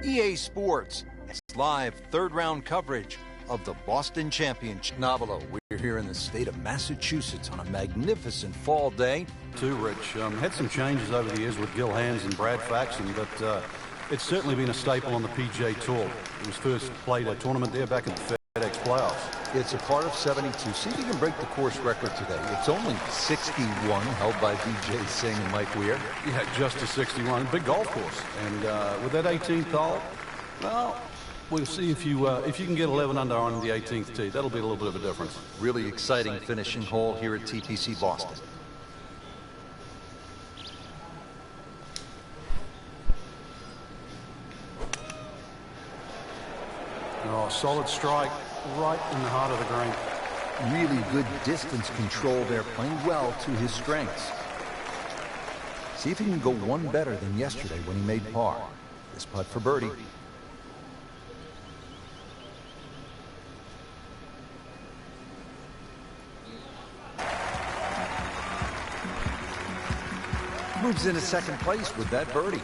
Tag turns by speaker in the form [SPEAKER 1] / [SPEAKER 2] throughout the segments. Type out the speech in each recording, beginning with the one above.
[SPEAKER 1] EA Sports has live third-round coverage of the Boston Championship. Novelo, we're here in the state of Massachusetts on a magnificent fall day.
[SPEAKER 2] Too, Rich. Had some changes over the years with Gil Hands and Brad Faxon, but it's certainly been a staple on the PGA Tour. It was first played a tournament there back in the FedEx playoffs.
[SPEAKER 1] It's a part of 72. See if you can break the course record today. It's only 61, held by Vijay Singh and Mike Weir.
[SPEAKER 2] Yeah, just a 61. Big golf course. And with that 18th hole, well, we'll see if you can get 11 under on the 18th tee. That'll be a little bit of a difference.
[SPEAKER 1] Really exciting finishing hole here at TPC Boston.
[SPEAKER 2] Oh, solid strike right in the heart of the green.
[SPEAKER 1] Really good distance control there, playing well to his strengths. See if he can go one better than yesterday when he made par. This putt for birdie. Moves into second place with that birdie.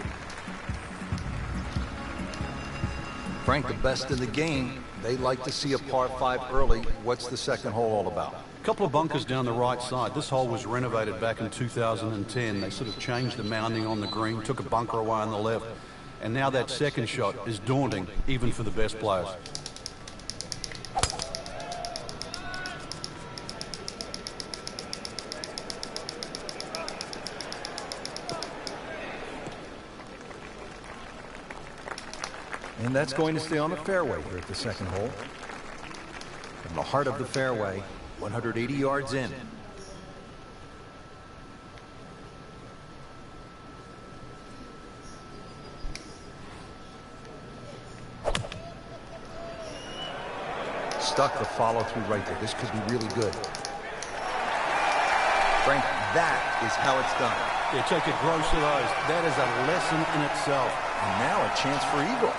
[SPEAKER 1] Frank, the best in the game. They like to see a par 5 early. What's the second hole all about?
[SPEAKER 2] A couple of bunkers down the right side. This hole was renovated back in 2010. They sort of changed the mounding on the green, took a bunker away on the left, and now that second shot is daunting, even for the best players.
[SPEAKER 1] And that's going to stay on the fairway here at the second hole. From the heart of the fairway, 180 yards in. Stuck the follow through right there. This could be really good. Frank, that is how it's done.
[SPEAKER 2] Yeah, take a gross of those. That is a lesson in itself.
[SPEAKER 1] And now a chance for eagle.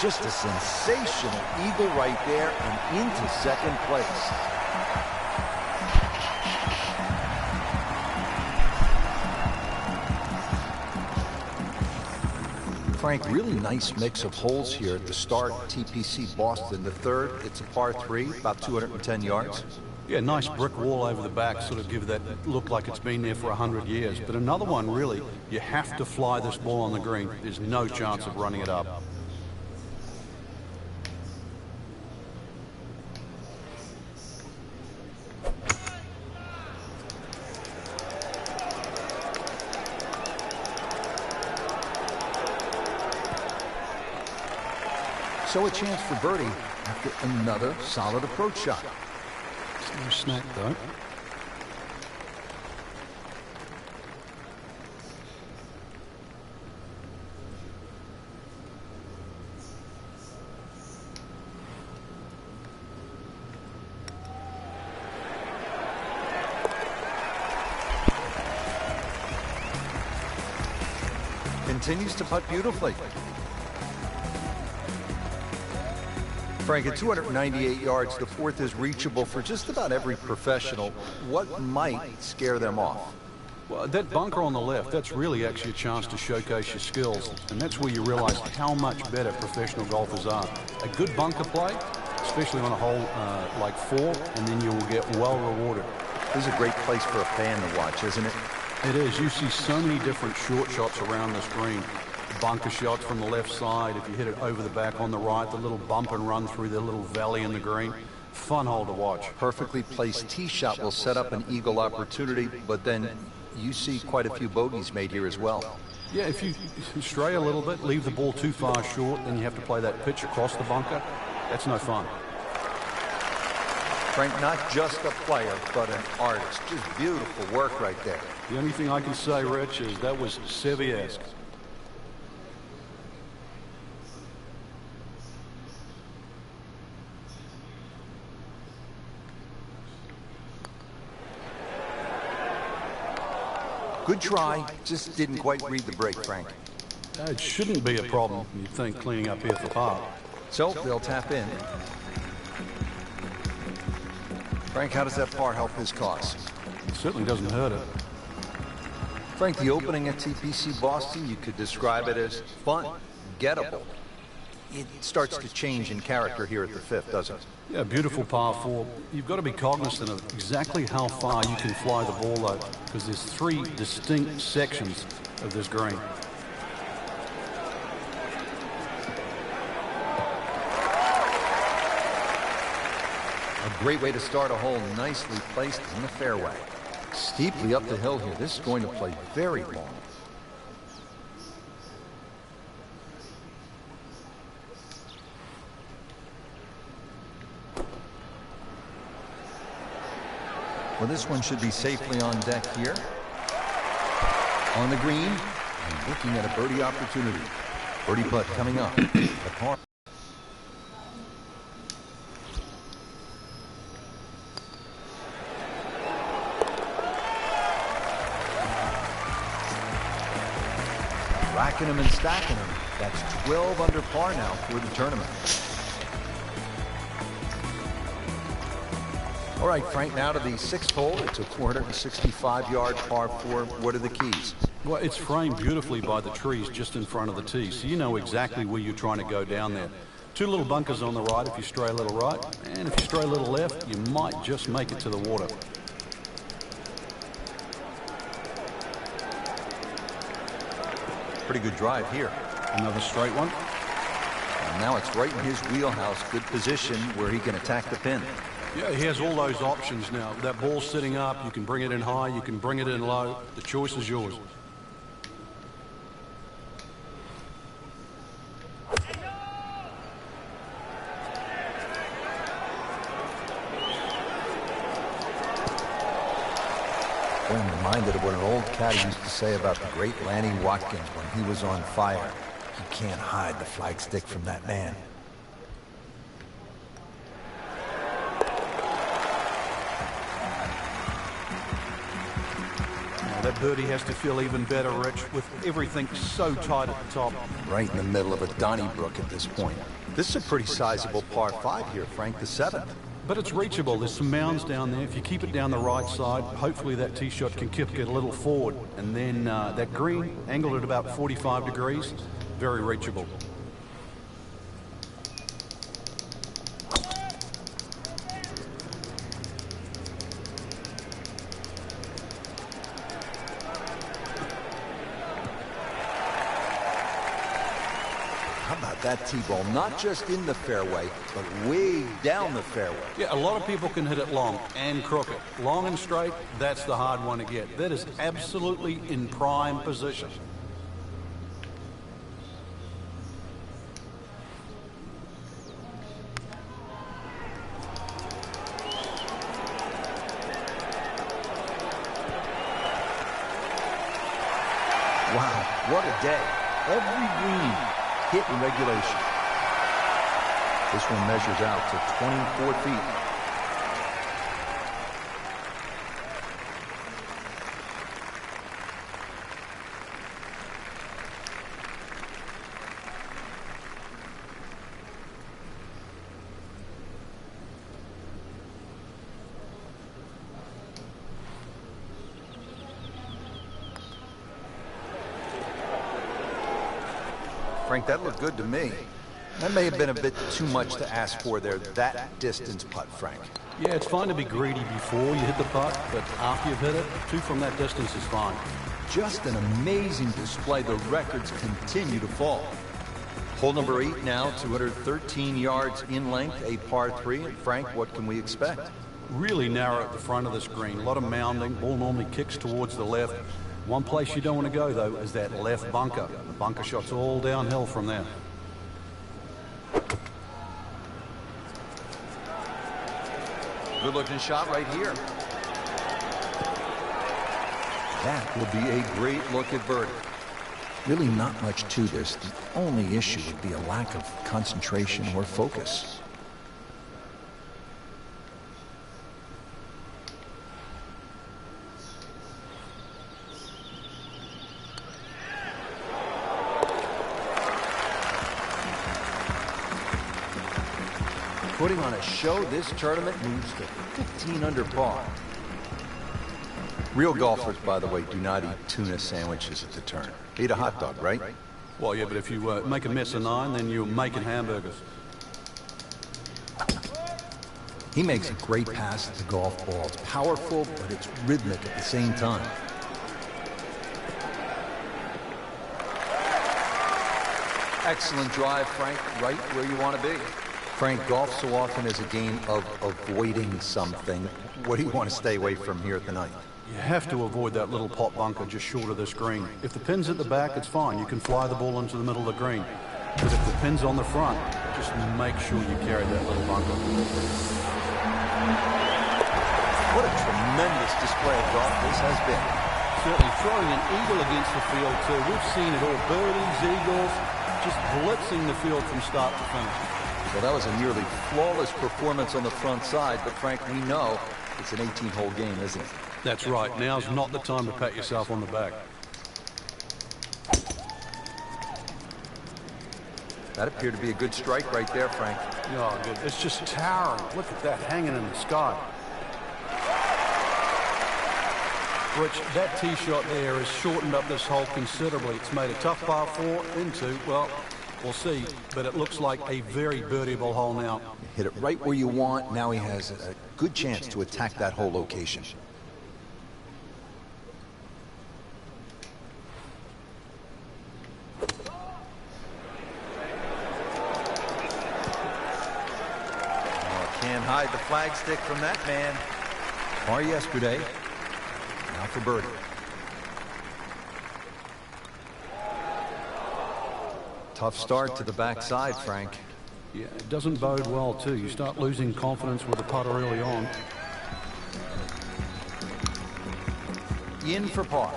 [SPEAKER 1] Just a sensational eagle right there and into second place. Frank, really nice mix of holes here at the start. TPC Boston, the third, it's a par 3, about 210 yards.
[SPEAKER 2] Yeah, nice brick wall over the back, sort of give that look like it's been there for 100 years. But another one, really, you have to fly this ball on the green. There's no chance of running it up.
[SPEAKER 1] So a chance for birdie after another solid approach shot.
[SPEAKER 2] No snack, though.
[SPEAKER 1] Continues to putt beautifully. Frank, at 298 yards, the fourth is reachable for just about every professional. What might scare them off?
[SPEAKER 2] Well, that bunker on the left, that's really actually a chance to showcase your skills. And that's where you realize how much better professional golfers are. A good bunker play, especially on a hole like 4, and then you will get well rewarded.
[SPEAKER 1] This is a great place for a fan to watch, isn't it?
[SPEAKER 2] It is. You see so many different short shots around this green. Bunker shots from the left side, if you hit it over the back on the right, the little bump and run through the little valley in the green. Fun hole to watch.
[SPEAKER 1] Perfectly placed tee shot will set up an eagle opportunity, but then you see quite a few bogeys made here as well.
[SPEAKER 2] Yeah, if you stray a little bit, leave the ball too far short, then you have to play that pitch across the bunker. That's no fun.
[SPEAKER 1] Frank, not just a player, but an artist. Just beautiful work right there.
[SPEAKER 2] The only thing I can say, Rich, is that was Seve-esque.
[SPEAKER 1] Good try, just didn't quite read the break, Frank.
[SPEAKER 2] It shouldn't be a problem, you'd think, cleaning up here for par.
[SPEAKER 1] So they'll tap in. Frank, how does that par help his cause?
[SPEAKER 2] It certainly doesn't hurt it.
[SPEAKER 1] Frank, the opening at TPC Boston, you could describe it as fun, gettable. It starts to change in character here at the fifth, doesn't it?
[SPEAKER 2] Yeah, beautiful par four. You've got to be cognizant of exactly how far you can fly the ball, though, because there's three distinct sections of this green.
[SPEAKER 1] A great way to start a hole, nicely placed in the fairway. Steeply up the hill here. This is going to play very long. Well, this one should be safely on deck here. On the green, and looking at a birdie opportunity. Birdie putt coming up. The par. Racking them and stacking them. That's 12 under par now for the tournament. All right, Frank, now to the sixth hole. It's a 465-yard par four. What are the keys?
[SPEAKER 2] Well, it's framed beautifully by the trees just in front of the tee, so you know exactly where you're trying to go down there. Two little bunkers on the right if you stray a little right, and if you stray a little left, you might just make it to the water.
[SPEAKER 1] Pretty good drive here.
[SPEAKER 2] Another straight one.
[SPEAKER 1] And now it's right in his wheelhouse. Good position where he can attack the pin.
[SPEAKER 2] Yeah, he has all those options now. That ball's sitting up. You can bring it in high. You can bring it in low. The choice is yours.
[SPEAKER 1] I'm reminded of what an old caddy used to say about the great Lanny Watkins when he was on fire. You can't hide the flagstick from that man.
[SPEAKER 2] That birdie has to feel even better, Rich, with everything so tight at the top.
[SPEAKER 1] Right in the middle of a Donnybrook at this point. This is a pretty sizable par five here, Frank, the seventh.
[SPEAKER 2] But it's reachable. There's some mounds down there. If you keep it down the right side, hopefully that tee shot can kick it a little forward. And then that green, angled at about 45 degrees, very reachable.
[SPEAKER 1] How about that tee ball? Not just in the fairway, but way down the fairway.
[SPEAKER 2] Yeah, a lot of people can hit it long and crooked. Long and straight, that's the hard one to get. That is absolutely in prime position.
[SPEAKER 1] Wow, what a day. Every green hit in regulation. This one measures out to 24 feet. Frank, that looked good to me. That may have been a bit too much to ask for there, that distance putt, Frank.
[SPEAKER 2] Yeah, it's fine to be greedy before you hit the putt, but after you've hit it, two from that distance is fine.
[SPEAKER 1] Just an amazing display. The records continue to fall. Hole number 8 now, 213 yards in length, a par 3. And Frank, what can we expect?
[SPEAKER 2] Really narrow at the front of this green. A lot of mounding. Ball normally kicks towards the left. One place you don't want to go, though, is that left bunker. The bunker shot's all downhill from there.
[SPEAKER 1] Good looking shot right here. That would be a great look at birdie. Really not much to this. The only issue would be a lack of concentration or focus. Putting on a show, this tournament moves to 15 under par. Real golfers, by the way, do not eat tuna sandwiches at the turn. They eat a hot dog, right?
[SPEAKER 2] Well, yeah, but if you make a mess of 9, then you're making hamburgers.
[SPEAKER 1] He makes a great pass at the golf ball. It's powerful, but it's rhythmic at the same time. Excellent drive, Frank, right where you want to be. Frank, golf so often is a game of avoiding something. What do you want to stay away from here tonight?
[SPEAKER 2] You have to avoid that little pot bunker just short of this green. If the pin's at the back, it's fine. You can fly the ball into the middle of the green. But if the pin's on the front, just make sure you carry that little bunker.
[SPEAKER 1] What a tremendous display of golf this has been.
[SPEAKER 2] Certainly throwing an eagle against the field too. We've seen it all. Birdies, eagles, just blitzing the field from start to finish.
[SPEAKER 1] Well, that was a nearly flawless performance on the front side, but Frank, we know it's an 18-hole game, isn't it?
[SPEAKER 2] That's right. Now's not the time to pat yourself on the back.
[SPEAKER 1] That appeared to be a good strike right there, Frank.
[SPEAKER 2] Oh, good. It's just towering. Look at that hanging in the sky. Rich, that tee shot there has shortened up this hole considerably. It's made a tough par 4 into, well, we'll see, but it looks like a very birdieable hole now.
[SPEAKER 1] You hit it right where you want. Now he has a good chance to attack that hole location. Can't hide the flagstick from that man. Par yesterday. Now for birdie. Tough start to the backside, Frank.
[SPEAKER 2] Yeah, it doesn't bode well, too. You start losing confidence with the putter early on.
[SPEAKER 1] In for par.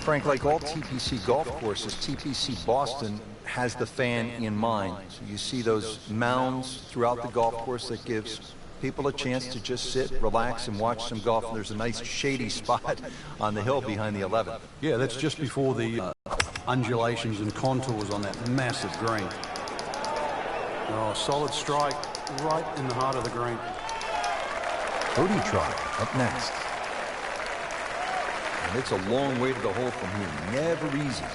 [SPEAKER 1] Frank, like all TPC golf courses, TPC Boston has the fan in mind. So you see those mounds throughout the golf course that gives people a chance to just sit, relax, and watch some golf. And there's a nice shady spot on the hill behind the 11.
[SPEAKER 2] Yeah, that's just before the undulations and contours on that massive green. Oh, solid strike right in the heart of the green.
[SPEAKER 1] Birdie try up next. And it's a long way to the hole from here. Never easy.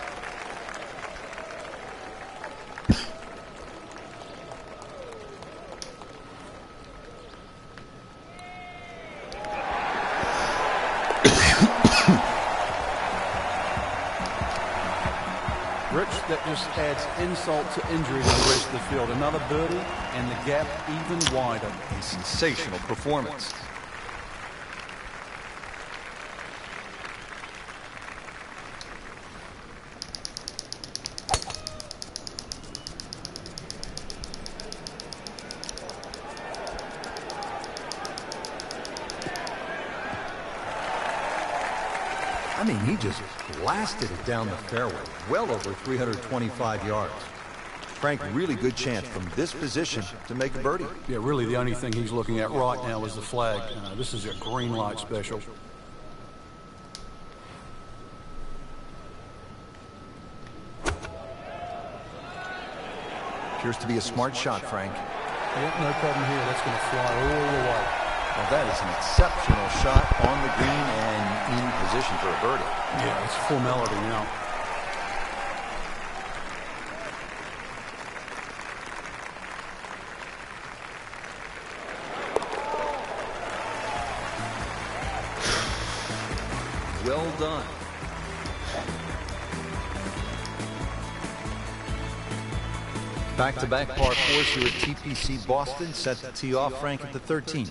[SPEAKER 2] Rich, that just adds insult to injury to the rest of the field. Another birdie, and the gap even wider.
[SPEAKER 1] A sensational performance. I mean, he just blasted it down the fairway, well over 325 yards. Frank, really good chance from this position to make a birdie.
[SPEAKER 2] Yeah, really the only thing he's looking at right now is the flag. This is a green light special.
[SPEAKER 1] Appears to be a smart shot, Frank.
[SPEAKER 2] Yeah, no problem here. That's going to fly all the way.
[SPEAKER 1] Well, that is an exceptional shot on the green and in position for a birdie.
[SPEAKER 2] Yeah, it's formality now.
[SPEAKER 1] Well done. Back-to-back par 4s here at TPC Boston. Set the tee off, Frank, at the 13.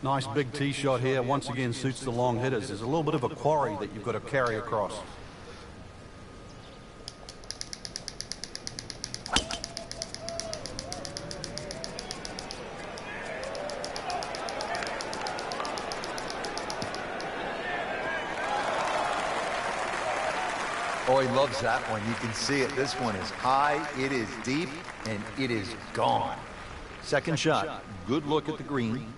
[SPEAKER 2] Nice big tee shot here. Once again, suits the long hitters. There's a little bit of a quarry that you've got to carry across.
[SPEAKER 1] Oh, he loves that one. You can see it. This one is high, it is deep, and it is gone. Second shot. Good look at the green.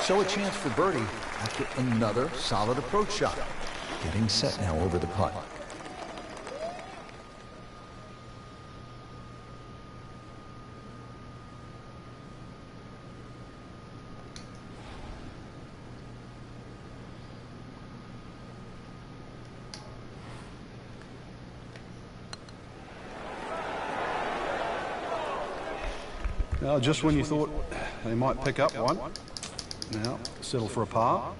[SPEAKER 1] So a chance for birdie after another solid approach shot. Getting set now over the putt.
[SPEAKER 2] Now, just when you thought they might pick up one, now settle for a par.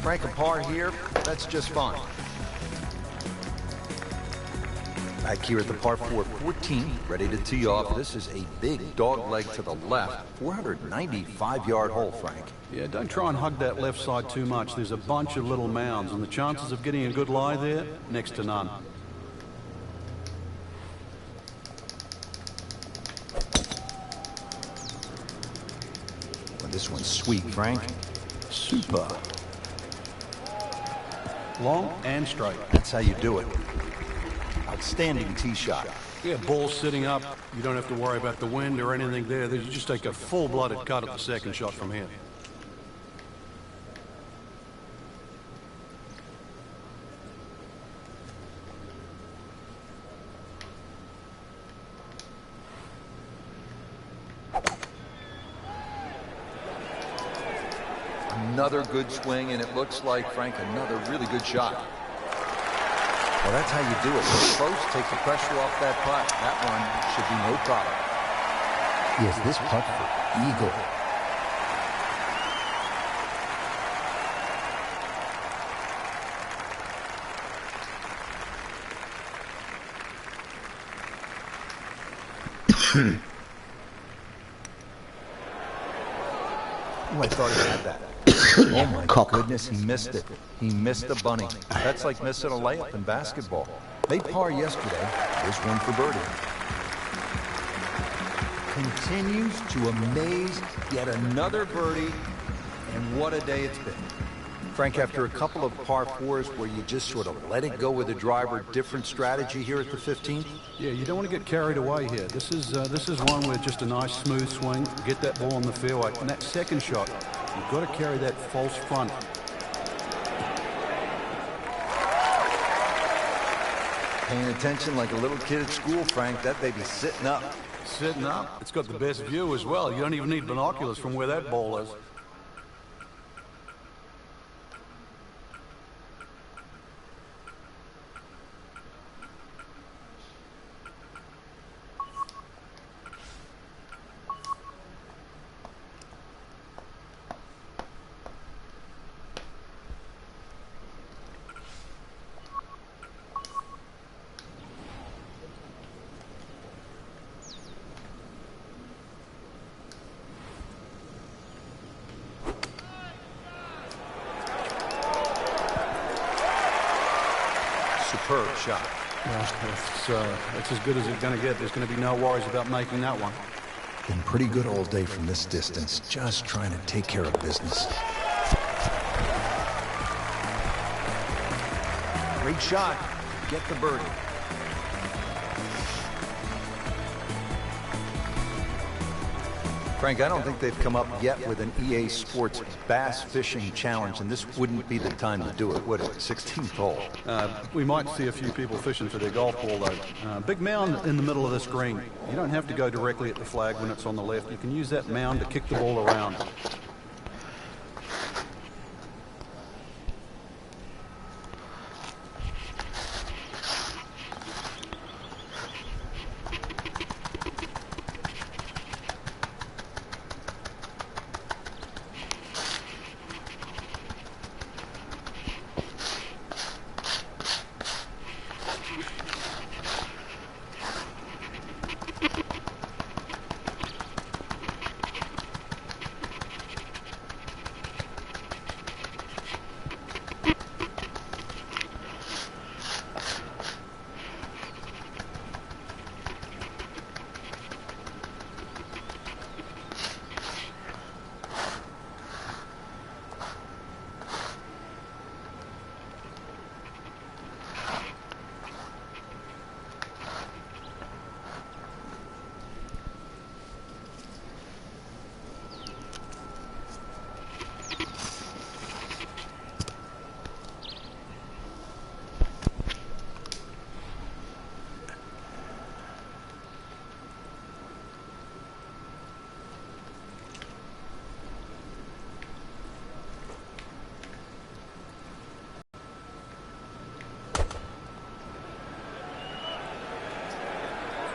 [SPEAKER 1] Frank, a par here, that's just fine. Back here at the par 4 14, ready to tee off. This is a big dog leg to the left, 495-yard hole, Frank.
[SPEAKER 2] Yeah, don't try and hug that left side too much. There's a bunch of little mounds, and the chances of getting a good lie there, next to none.
[SPEAKER 1] This one's sweet, Frank. Super.
[SPEAKER 2] Long and straight.
[SPEAKER 1] That's how you do it. Outstanding tee shot.
[SPEAKER 2] Yeah, ball sitting up. You don't have to worry about the wind or anything there. You just take a full-blooded cut at the second shot from here.
[SPEAKER 1] Another good swing, and it looks like, Frank, another really good shot. Well, that's how you do it. Get close, take the pressure off that putt. That one should be no problem. Yes, this putt for eagle. Oh, I thought he had that. Oh my goodness, he missed it. He missed the bunny. That's like missing a layup in basketball. They par yesterday. This one for birdie. Continues to amaze. Yet another birdie. And what a day it's been. Frank, after a couple of par 4s where you just sort of let it go with the driver, different strategy here at the 15th?
[SPEAKER 2] Yeah, you don't want to get carried away here. This is one with just a nice smooth swing, get that ball on the fairway. And that second shot, you've got to carry that false front.
[SPEAKER 1] Paying attention like a little kid at school, Frank. That baby's sitting up.
[SPEAKER 2] Sitting up? It's got the best view as well. You don't even need binoculars from where that ball is.
[SPEAKER 1] Superb shot.
[SPEAKER 2] Well, it's as good as it's going to get. There's going to be no worries about making that one.
[SPEAKER 1] Been pretty good all day from this distance, just trying to take care of business. Great shot. Get the birdie. Frank, I don't think they've come up yet with an EA Sports Bass Fishing Challenge, and this wouldn't be the time to do it, would it? 16th hole.
[SPEAKER 2] We might see a few people fishing for their golf ball, though. Big mound in the middle of this green. You don't have to go directly at the flag when it's on the left. You can use that mound to kick the ball around.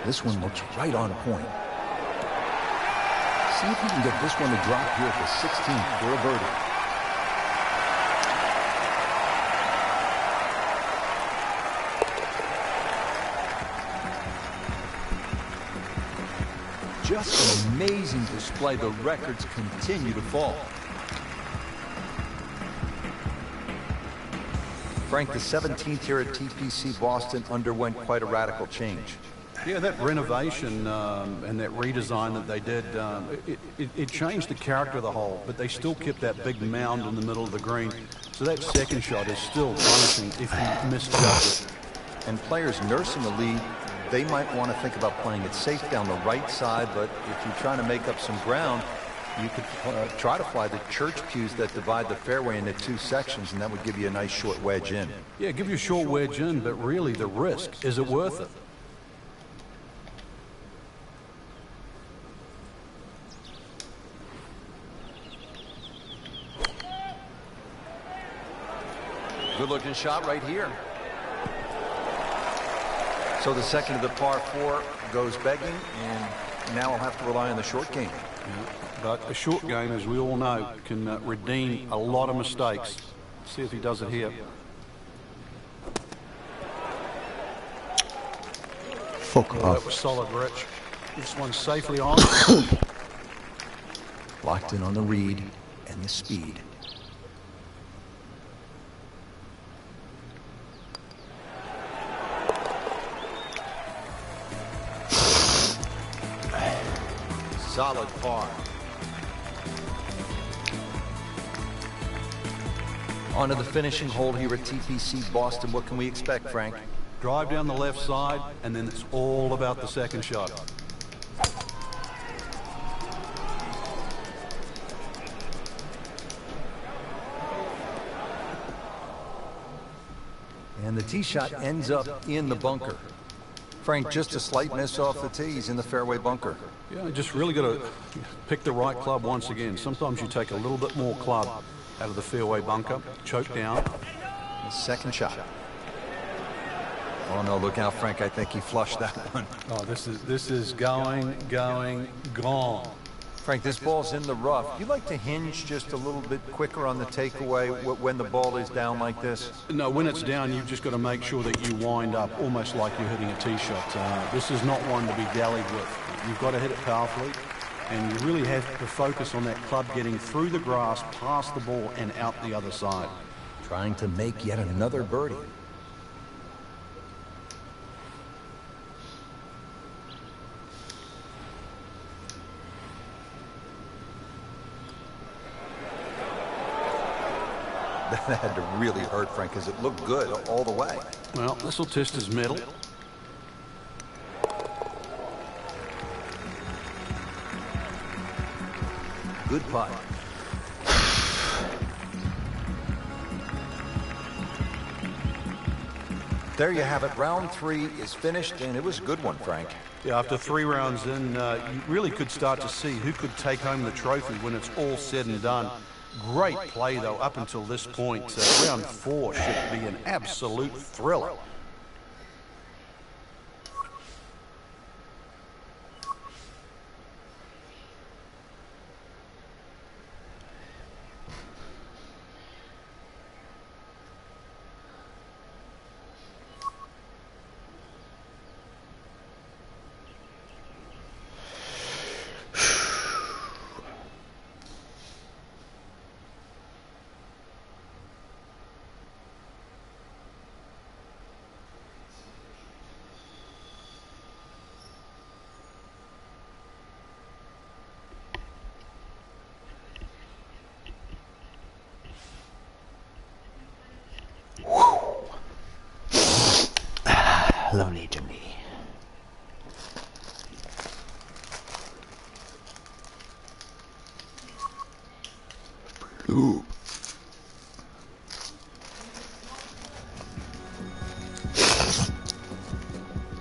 [SPEAKER 1] This one looks right on point. See if you can get this one to drop here at the 16th for a birdie. Just an amazing display. The records continue to fall. Frank, the 17th here at TPC Boston underwent quite a radical change.
[SPEAKER 2] Yeah, that renovation and that redesign that they did, it changed the character of the hole, but they still kept that big mound in the middle of the green. So that second shot is still punishing if you misjudge it.
[SPEAKER 1] And players nursing the lead, they might want to think about playing it safe down the right side, but if you're trying to make up some ground, you could try to fly the church pews that divide the fairway into two sections, and that would give you a nice short wedge in.
[SPEAKER 2] Yeah, give you a short wedge in, but really the risk, is it worth it?
[SPEAKER 1] Good-looking shot right here. So the second of the par 4 goes begging, and now I'll have to rely on the short game.
[SPEAKER 2] Yeah, but a short game, as we all know, can redeem a lot of mistakes. Let's see if he does it here.
[SPEAKER 3] Fuck off.
[SPEAKER 2] That was solid, Rich. This one's safely on.
[SPEAKER 1] Locked in on the read and the speed. Solid par. On to the finishing hole here at TPC Boston. What can we expect, Frank?
[SPEAKER 2] Drive down the left side, and then it's all about the second shot.
[SPEAKER 1] And the tee shot ends up in the bunker. Frank, just a slight miss off the tee. He's in the fairway bunker.
[SPEAKER 2] Yeah, just really got to pick the right club once again. Sometimes you take a little bit more club out of the fairway bunker, choke down.
[SPEAKER 1] The second shot. Oh no, look out, Frank. I think he flushed that one.
[SPEAKER 2] Oh, this is going, gone.
[SPEAKER 1] Frank, this ball's in the rough. You like to hinge just a little bit quicker on the takeaway when the ball is down like this?
[SPEAKER 2] No, when it's down, you've just got to make sure that you wind up almost like you're hitting a tee shot. This is not one to be dallied with. You've got to hit it powerfully, and you really have to focus on that club getting through the grass, past the ball, and out the other side.
[SPEAKER 1] Trying to make yet another birdie. That had to really hurt, Frank, because it looked good all the way.
[SPEAKER 2] Well, this will test his mettle.
[SPEAKER 1] Good putt. There you have it. Round 3 is finished, and it was a good one, Frank.
[SPEAKER 2] Yeah, after 3 rounds in, you really could start to see who could take home the trophy when it's all said and done. Great play, though, up until this point. Round 4 should be an absolute thriller.
[SPEAKER 3] Lovely to me. Ooh.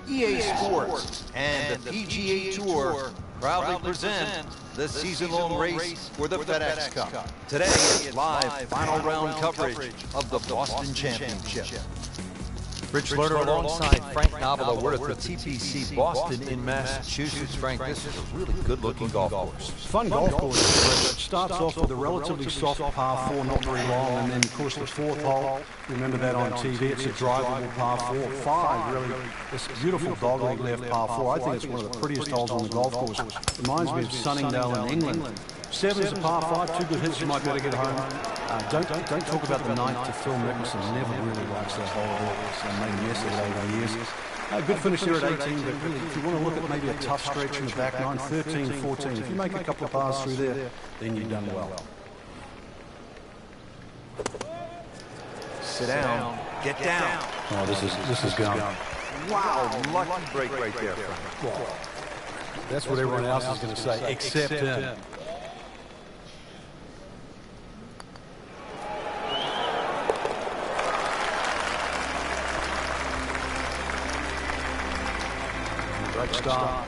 [SPEAKER 1] EA Sports and the PGA Tour proudly present the season-long race for the FedEx Cup. Today is live final round coverage of the Boston Championship. Rich Lerner alongside Frank Nobilo. We're at the TPC Boston in Massachusetts. Frank, this is a really good-looking golf course.
[SPEAKER 2] Fun golf course. It starts off with a relatively soft par 4, not very long, and then, of course, the fourth hole, remember that on TV, it's a drivable par 4. 5, really, this beautiful dogleg left par 4. I think it's one of the prettiest holes on the golf course. Reminds me of Sunningdale in England. 7's a par 5, 2 good hits, you might better get home. Don't talk about the 9th to Phil Mickelson. Never really likes that hole at all. So made a mess of it over the years. Good finish there at 18, but really, if you want to look at maybe a tough stretch in the back nine, 13, 14, if you make a couple of pars through there, then you've done well.
[SPEAKER 1] Sit down. Get down.
[SPEAKER 2] Oh, this is gone.
[SPEAKER 1] Wow, lucky break right there, Frank.
[SPEAKER 2] Wow. That's what everyone else is going to say, except him. Great start.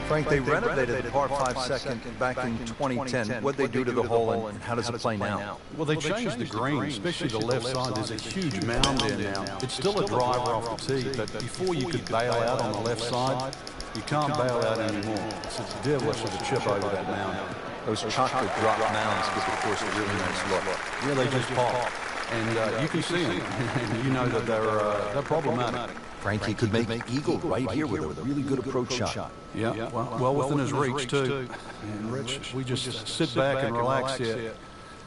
[SPEAKER 1] Frank, they renovated the par 5 second back in 2010. What'd they do to the hole, and how does it play now?
[SPEAKER 2] Well, they changed the green, especially the left side. There's a huge mound there now. It's still a driver off the tee, but before you could bail out on the left side, you can't bail out anymore. It's devilish with a chip over that mound.
[SPEAKER 1] Those chocolate drop mounds give the course a really nice look.
[SPEAKER 2] Yeah, they just pop. And you can see them, and you know that they're problematic.
[SPEAKER 1] Frank, he could make eagle right here with a really good approach shot.
[SPEAKER 2] Yeah, well within his reach, too. And Rich, we just sit back and relax here.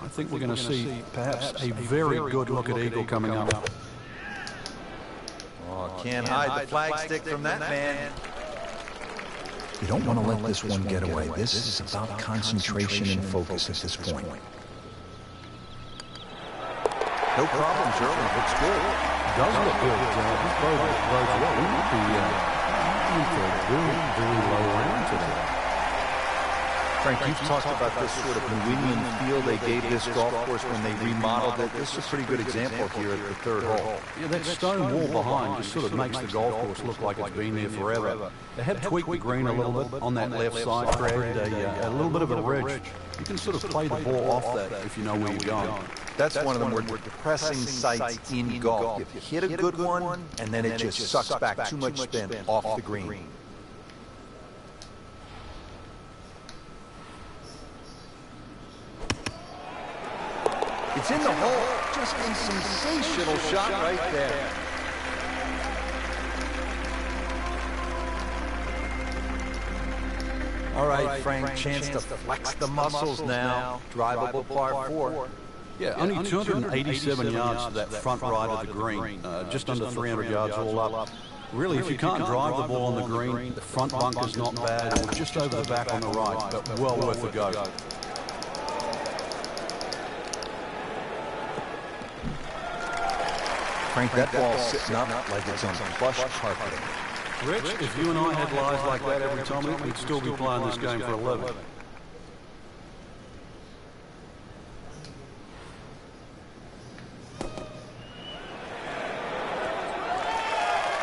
[SPEAKER 2] I think we're going to see perhaps a very good look at eagle coming up.
[SPEAKER 1] Oh, can't hide the flag stick from that man.
[SPEAKER 3] You don't want to let this one get away. This is about concentration and focus at this point.
[SPEAKER 1] No problems early. Looks good.
[SPEAKER 2] Does look good. This bodes well. We might be in for a very, very low round today.
[SPEAKER 1] Frank, you've talked about this sort of New England feel they gave this golf course when they remodeled it. This is a pretty good example here at the third hole.
[SPEAKER 2] Yeah, that stone wall behind just sort of makes the golf course look like it's been there forever. They have tweaked the green a little bit on that left side, created a little bit of a ridge. You can sort of play the ball off that if you know where you're going.
[SPEAKER 1] That's one of the more depressing sights in golf. You hit a good one, and then it just sucks back too much spin off the green. It's in the hole. Just a sensational shot right there. All right, Frank, chance to flex the muscles now. Drivable par 4.
[SPEAKER 2] Yeah, only 287 yards to that front right of the green, just under 300 yards all up. Really, if you can't drive the ball on the green, the front bunker's not bad, or just over the back on the right, but well worth a go.
[SPEAKER 1] Frank, that ball's sitting up like it's on plush carpeting.
[SPEAKER 2] Rich, if you and I had lives like that every time, we'd still be playing this game for a living.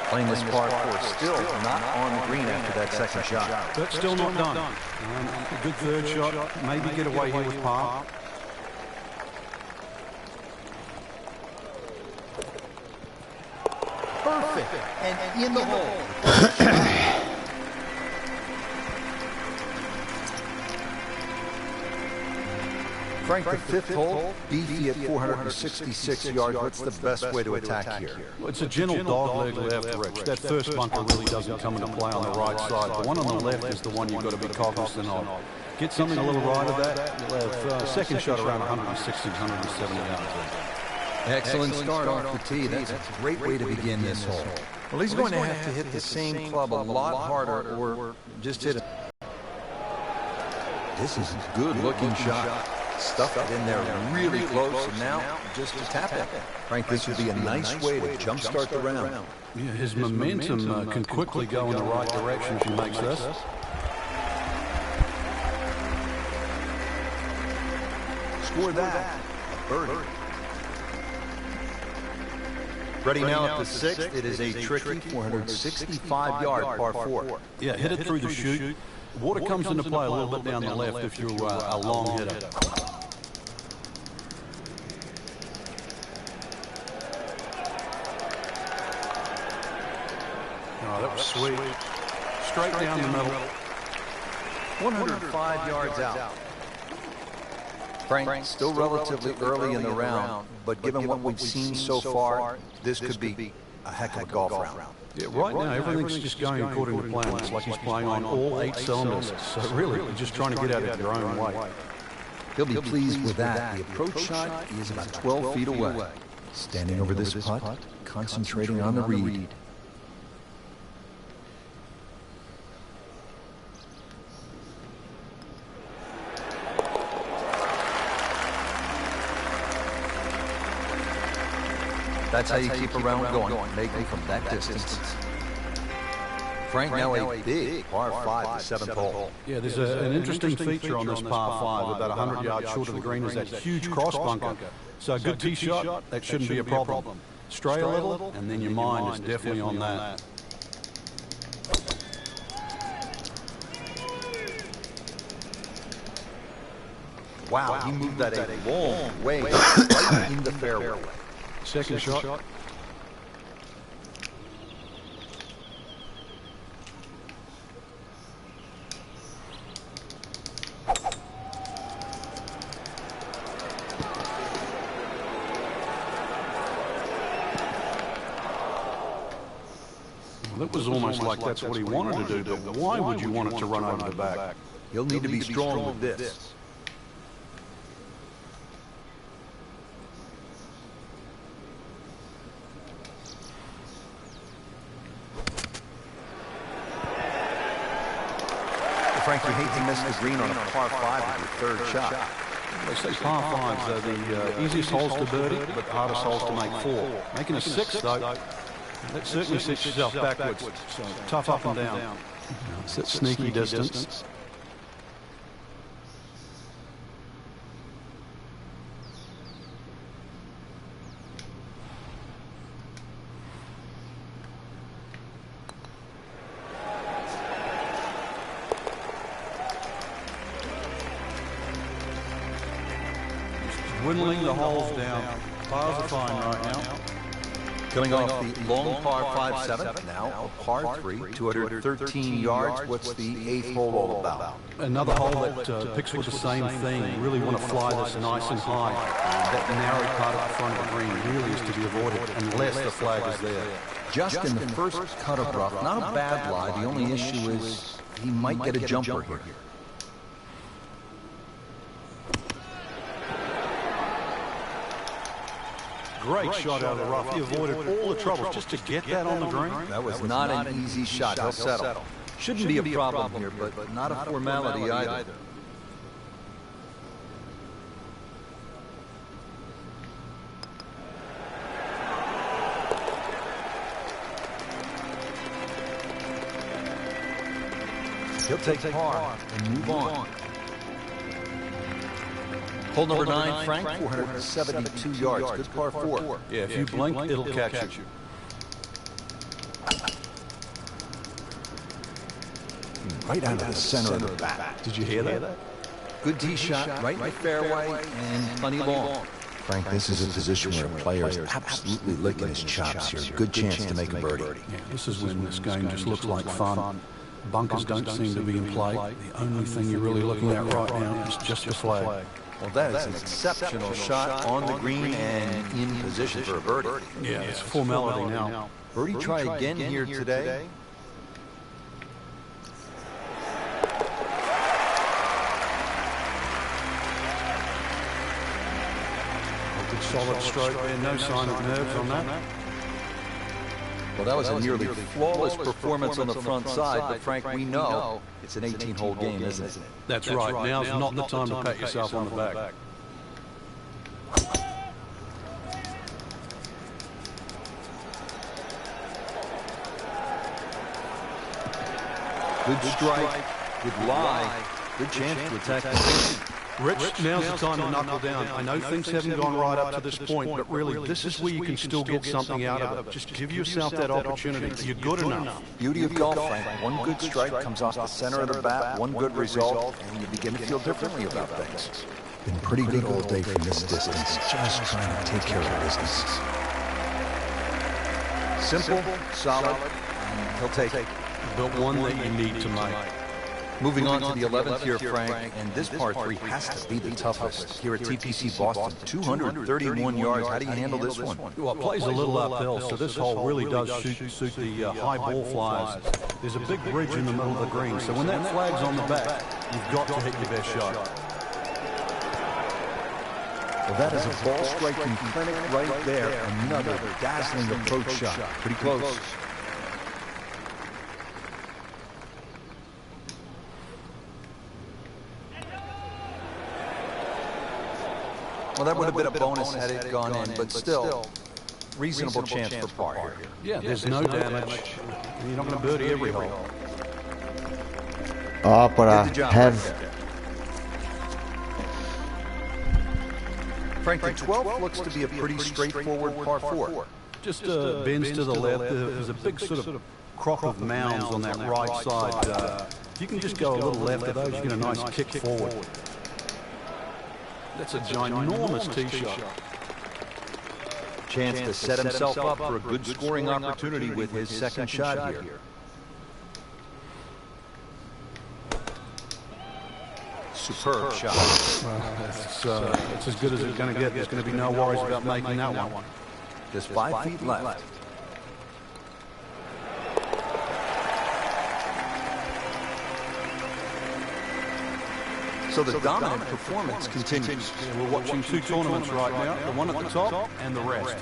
[SPEAKER 1] Playing this par 4, still not on the green after that second shot.
[SPEAKER 2] But still not done. A good third shot, maybe get away here with par.
[SPEAKER 1] Perfect, and in the hole. Frank, the fifth hole, beefy at 466 yards. What's the best way to attack here?
[SPEAKER 2] Well, it's a gentle dog leg left, Rich. That first bunker really doesn't come into play on the right side. The one on the left is the one you've got to be cognizant of. Get something a little right of that. You'll have second shot around 160, 170 yards.
[SPEAKER 1] Excellent start off the tee. That's a great way to begin this hole. Well, he's going to have to hit the same club a lot harder or just hit it. This is a good-looking shot. Stuffed it in there really close, and now just to tap it. Frank, this would be a nice way to jumpstart the round.
[SPEAKER 2] Yeah, his momentum can quickly go in the right direction if he makes this.
[SPEAKER 1] Score that. A birdie. Ready now at the sixth. It is a tricky 465-yard par 4.
[SPEAKER 2] Yeah, hit it through the chute. Water comes into play a little bit down the left if you're a long hitter. Oh, that was sweet. Straight down the middle.
[SPEAKER 1] 105 yards out. Frank, still relatively early in the round, but given what we've seen so far, this could be a heck of a golf round.
[SPEAKER 2] Yeah, right now, everything's just going according to plan. It's like he's playing on all 8 cylinders. So really, you're just trying to get out of your own way.
[SPEAKER 3] He'll be pleased with that. The approach shot is about 12 feet away. Standing over this putt, concentrating on the read.
[SPEAKER 1] That's how you keep a round going, making from that distance. Frank, now a big par 5 to 7th hole.
[SPEAKER 2] Yeah, there's an interesting feature on this par 5. About 100 yards short of the green is that huge cross bunker. So a good tee shot, that shouldn't be a problem. Stray a little, and then your mind is definitely on that.
[SPEAKER 1] Wow, he moved that a long way right in the fairway.
[SPEAKER 2] Second shot. Well, that was almost like that's what he wanted to do, but why would you want it to run over the back?
[SPEAKER 1] He'll need to be strong with this. Frank, you hate to miss the green on a par 5 with your 3rd shot.
[SPEAKER 2] They say par 5s are the easiest holes to birdie, but the hardest holes to make 4. Making a 6, though, that certainly sets yourself backwards. So tough up and down. It's that sneaky distance. Whittling the holes down. Pars are fine right now.
[SPEAKER 1] Coming off the long par 5 7th, now a par 3, 213 yards. What's the 8th hole all about?
[SPEAKER 2] Another hole that picks with the same thing. You really want to fly this nice and high. That narrow part at the front of the green really is to be avoided unless the flag is there.
[SPEAKER 1] Just in the first cut of rough, not a bad lie. The only issue is he might get a jumper here.
[SPEAKER 2] Great shot out of the rough. He avoided all the troubles just to get that on the green.
[SPEAKER 1] That was not an easy shot. He'll settle. Shouldn't be a problem here, but not a formality either. He'll take par and move on. Hole number 9, Frank, 472 yards. Good par 4.
[SPEAKER 2] Yeah, if you blink, it'll catch you.
[SPEAKER 3] Right out of the center of the bat.
[SPEAKER 2] Did you hear that?
[SPEAKER 1] Good tee shot, right in the fairway, and plenty long.
[SPEAKER 3] Frank, this is a position where a player is absolutely licking his chops here. Good chance to make a birdie.
[SPEAKER 2] Yeah, this is when this game just looks like fun. Bunkers don't seem to be in play. The only thing you're really looking at right now is just the flag.
[SPEAKER 1] Well, that is an exceptional shot on the green and in position for a birdie.
[SPEAKER 2] Yeah, it's formality now.
[SPEAKER 1] Birdie try again here today.
[SPEAKER 2] Good solid stroke there, no sign of nerves on that.
[SPEAKER 1] Well, that was a nearly flawless performance on the front side, but Frank, we know it's an 18-hole game, isn't it?
[SPEAKER 2] That's right. Now's not the time to pat yourself on the back.
[SPEAKER 1] Good strike, good lie, good chance to attack the position.
[SPEAKER 2] Rich, now's the time to knuckle down. I know things haven't gone right up to this point, but really, this is where you can still get something out of it. Just give yourself that opportunity. You're good enough.
[SPEAKER 1] Beauty of golf, Frank. One good strike comes off the center of the bat, one good result, and you begin to feel differently about things.
[SPEAKER 3] Been pretty good all day from this distance, just trying to take care of business.
[SPEAKER 1] Simple, solid, He'll take it.
[SPEAKER 2] But one that you need to make.
[SPEAKER 1] Moving on to the 11th here, Frank, and this par 3 has to be the toughest here at TPC Boston. 231 yards. How do you handle this one?
[SPEAKER 2] Well, it plays a little uphill, so this hole really does suit the high ball flyers. There's a big bridge in the middle of the green, so when that flag's on the back, you've got to hit your best shot.
[SPEAKER 3] Well, that is a ball striking clinic right there. Another dazzling approach shot. Pretty close.
[SPEAKER 1] Well, that would have been a bonus had it gone in, but still, reasonable chance for par here.
[SPEAKER 2] Yeah, there's no damage. You're not going to birdie every hole.
[SPEAKER 4] Oh, but I have...
[SPEAKER 1] Frank, the 12th looks to be a pretty straightforward par 4.
[SPEAKER 2] Just bends to the left. There's a big sort of crop of mounds on that right side. If you can just go a little left of those, you get a nice kick forward. That's a ginormous tee shot.
[SPEAKER 1] Chance to set himself up for a good scoring opportunity with his second shot here. Superb shot.
[SPEAKER 2] It's as good as it's going to get. There's going to be no worries about making that one.
[SPEAKER 1] Just 5 feet left. So the dominant performance continues.
[SPEAKER 2] We're watching two tournaments right now, the one at the top and the rest.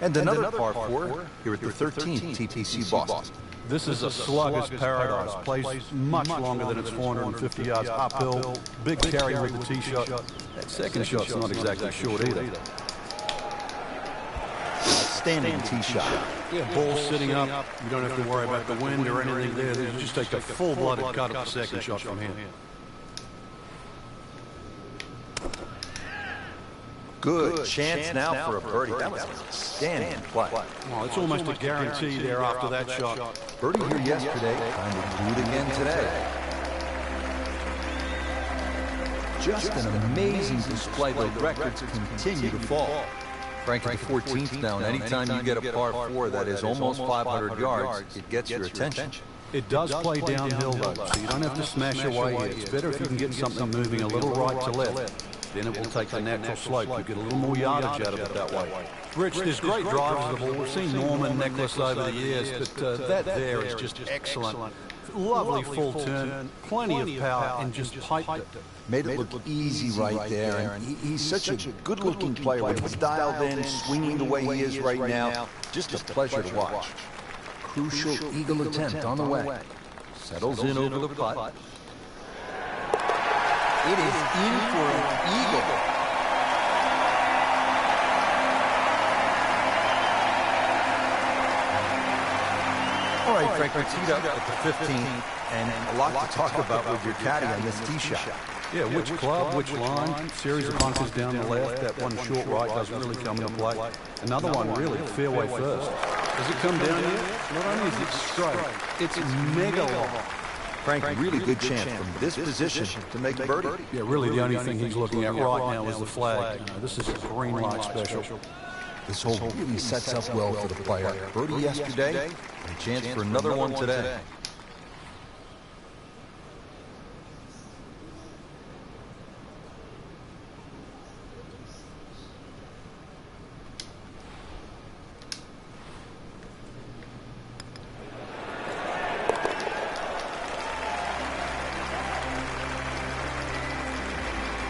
[SPEAKER 1] And another par 4 here at the 13th TPC Boston.
[SPEAKER 2] This is a slugger's paradise. Plays much longer than its 450 yards uphill. Big carry with the tee shot. That second shot's not exactly short either.
[SPEAKER 1] Outstanding tee shot.
[SPEAKER 2] Yeah, ball sitting up. You don't have to worry about the wind or anything there. You just take a full-blooded cut at the second shot from here.
[SPEAKER 1] Good chance now for a birdie. That was an outstanding play.
[SPEAKER 2] Well, it's almost a guarantee there after that shot.
[SPEAKER 1] Birdie here yesterday, trying to do it again today. Just an amazing display. The records continue to fall. Frank, at the 14th now, and anytime you get a par 4 that is almost 500 yards, it gets your attention.
[SPEAKER 2] It does play downhill, though, so you don't have to smash away here. It's better if you can get something moving a little right to left. Then it will take the natural slope. You get a little more yardage out of it that way. Rich, there's great drivers of the ball. We've seen Norman, Nicholas over the years, but that there is just excellent. Lovely full turn, plenty of power, and just piped it.
[SPEAKER 1] Made it look easy right there. And he's such a good-looking player. When he's dialed in, swinging the way he is right now, just a pleasure to watch. Crucial eagle attempt on the way. Settles in over the putt. It is in for an eagle. All right, Frank, we're teed up at the 15th, and a lot to talk about with your caddy on this tee shot.
[SPEAKER 2] Yeah, which club, which line, series of bunkers down the left, that one short right doesn't really come into play. Another one really, fairway first. Does it come down here? Not only is it straight, it's mega long.
[SPEAKER 1] Frank, really good chance from this position to make a birdie.
[SPEAKER 2] Yeah, really the only thing he's looking at right now is the flag. This is a green light special.
[SPEAKER 1] This hole really sets up well for the player. Birdie yesterday, and a chance for another one today.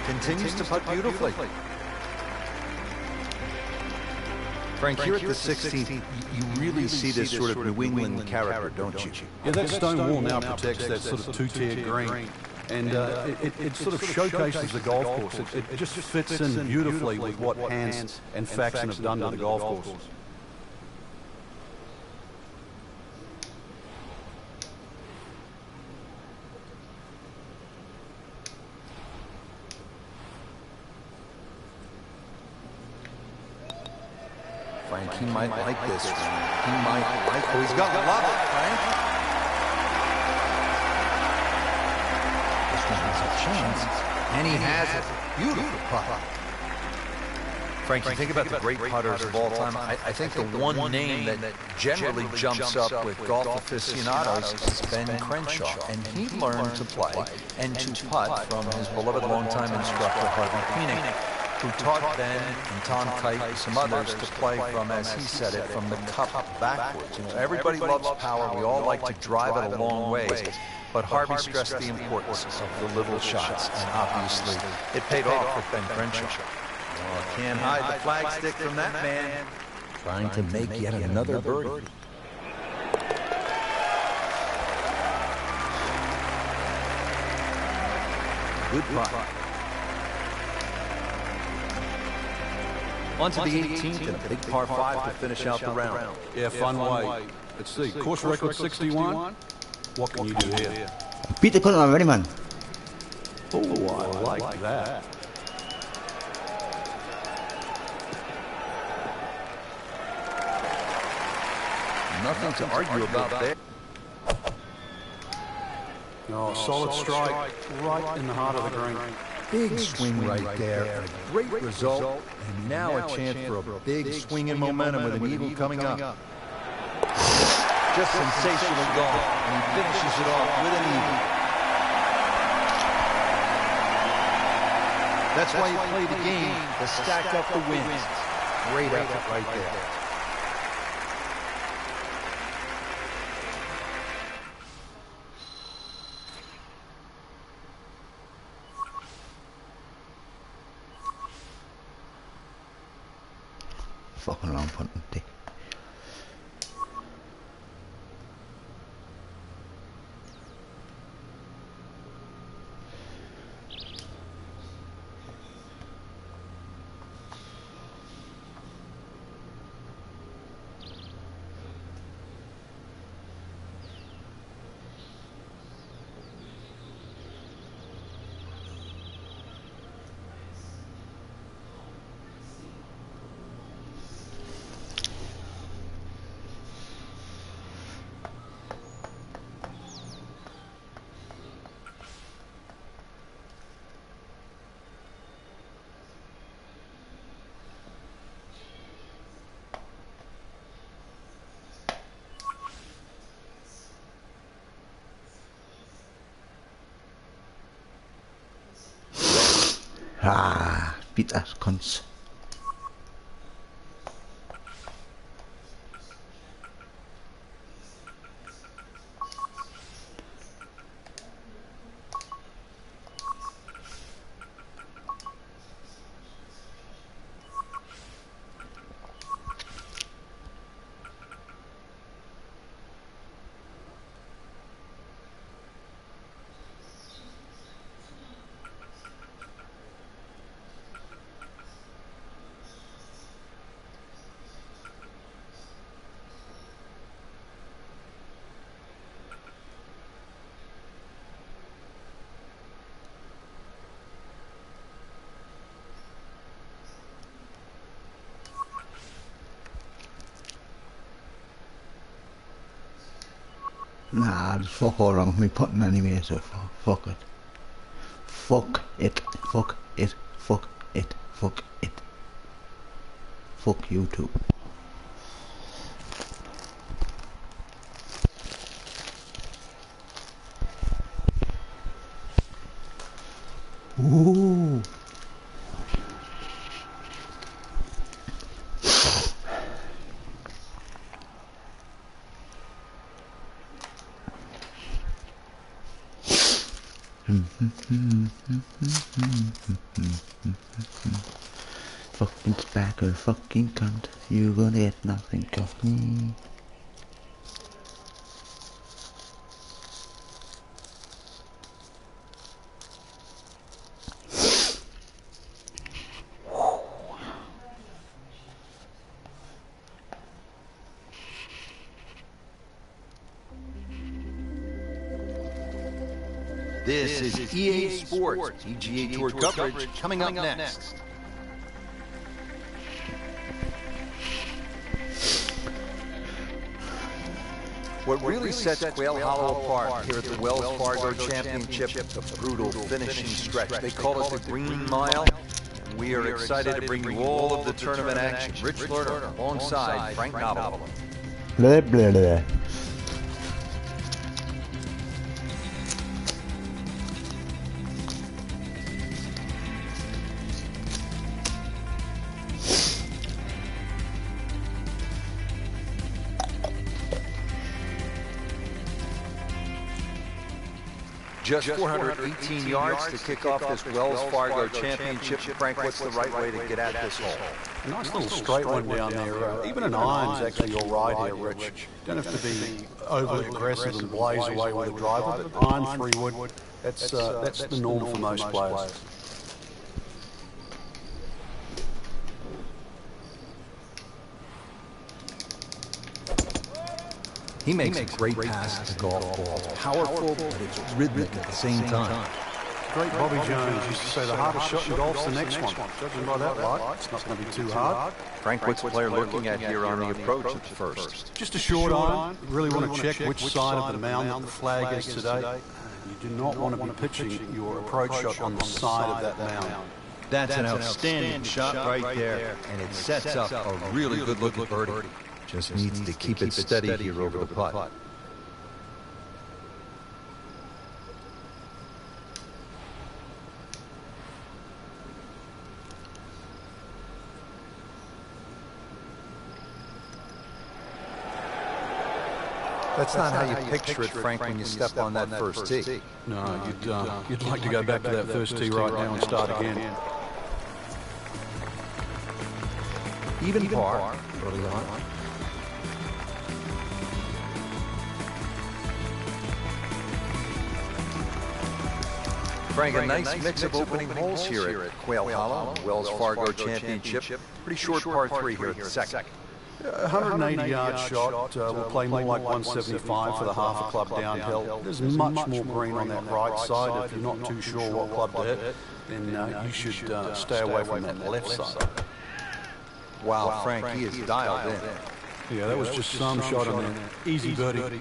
[SPEAKER 1] Continues to putt beautifully. Frank, here at the 16th, you really see this sort of New England character, don't you?
[SPEAKER 2] Yeah, that stone wall now protects that sort of two-tiered green. And it sort of showcases the golf course. It just fits in beautifully with what Hans and Faxon have done to the golf course.
[SPEAKER 1] Frank, he might like this one. He might like it. Oh, he's got to love it, Frank. This one has a chance, and he has it. Beautiful putt. Frankie, think about the great putters of all time. I think the one name that generally jumps up with golf aficionados is Ben Crenshaw. And he learned to play and to putt from his beloved longtime instructor, Harvey Koenig, who taught Ben and Tom Kite and some others to play from, as he said it, from the cup backwards. You know, everybody loves power. We all like to drive it a long ways. But Harvey stressed the importance of the little shots, and obviously it paid off with Ben Crenshaw. Oh, can't hide the flagstick from that man.
[SPEAKER 3] Trying to make yet another birdie.
[SPEAKER 1] Good putt. On to the 18th and a big par 5 to finish out the round.
[SPEAKER 2] Yeah, fun way. Let's see, course record 61. What can you do here?
[SPEAKER 4] Peter put on ready, man.
[SPEAKER 2] Oh, I like that.
[SPEAKER 1] Nothing to argue about there.
[SPEAKER 2] Oh, solid strike right in the heart of the green.
[SPEAKER 3] Big swing right there, and a great result, and now a chance for a big swing in momentum with an eagle coming up.
[SPEAKER 1] Just sensational golf, and he finishes it off with an eagle. That's why you play the game, to stack up the wins. Great effort right there.
[SPEAKER 4] Fucking long punting dick. Ah, beat that cunts. Nah, there's fuck all wrong with me putting anyway, so fuck it. Fuck it. Fuck it. Fuck it. Fuck it. Fuck you too. Ooh. Fucking spacker, fucking cunt, you gonna get nothing of me.
[SPEAKER 1] This is EA Sports PGA Tour coverage coming up next. What really sets Quail Hollow apart here at the Wells Fargo Championship, the brutal finishing stretch. They call it the Green Mile. We are excited to bring you all of the tournament action. Rich Lerner alongside Frank Novel.
[SPEAKER 4] Blah, blah, blah.
[SPEAKER 1] Just 418 yards to kick off this Wells Fargo Championship. Frank, what's the right way to get at this hole?
[SPEAKER 2] A nice little straight one down there. Even an iron's actually all right here, Rich. Don't have to be overly aggressive and blaze away with a driver, but iron 3-wood, that's the norm for most players.
[SPEAKER 3] He makes a great pass to the golf ball. Powerful, but it's rhythmic at the same time.
[SPEAKER 2] Great Bobby Jones used to say the hardest shot in golf's the next one. Judging by that light, it's not going to be too hard.
[SPEAKER 1] Frank, what's the player looking at here on the approach at the first?
[SPEAKER 2] Just a short iron. You really want to check which side of the mound that the flag is today. You do not want to be pitching your approach shot on the side of that mound.
[SPEAKER 1] That's an outstanding shot right there, and it sets up a really good-looking birdie.
[SPEAKER 3] Just needs to keep it steady here over the putt.
[SPEAKER 1] That's not how you picture it, Frank, when you step on that first tee.
[SPEAKER 2] No, you'd like to go back to that first tee right now and start again.
[SPEAKER 1] Even par early on. Frank, a nice mix of opening holes here at Quail Hollow, Wells Fargo Championship. Pretty short par 3 here at the second.
[SPEAKER 2] 180-yard shot will play more like 175 for the half a club downhill. There's much more green on that right side. If you're not too sure what club to hit, then you should stay away from that left side.
[SPEAKER 1] Wow, Frank, he is dialed in.
[SPEAKER 2] Yeah, that was just some shot on there. Easy birdie.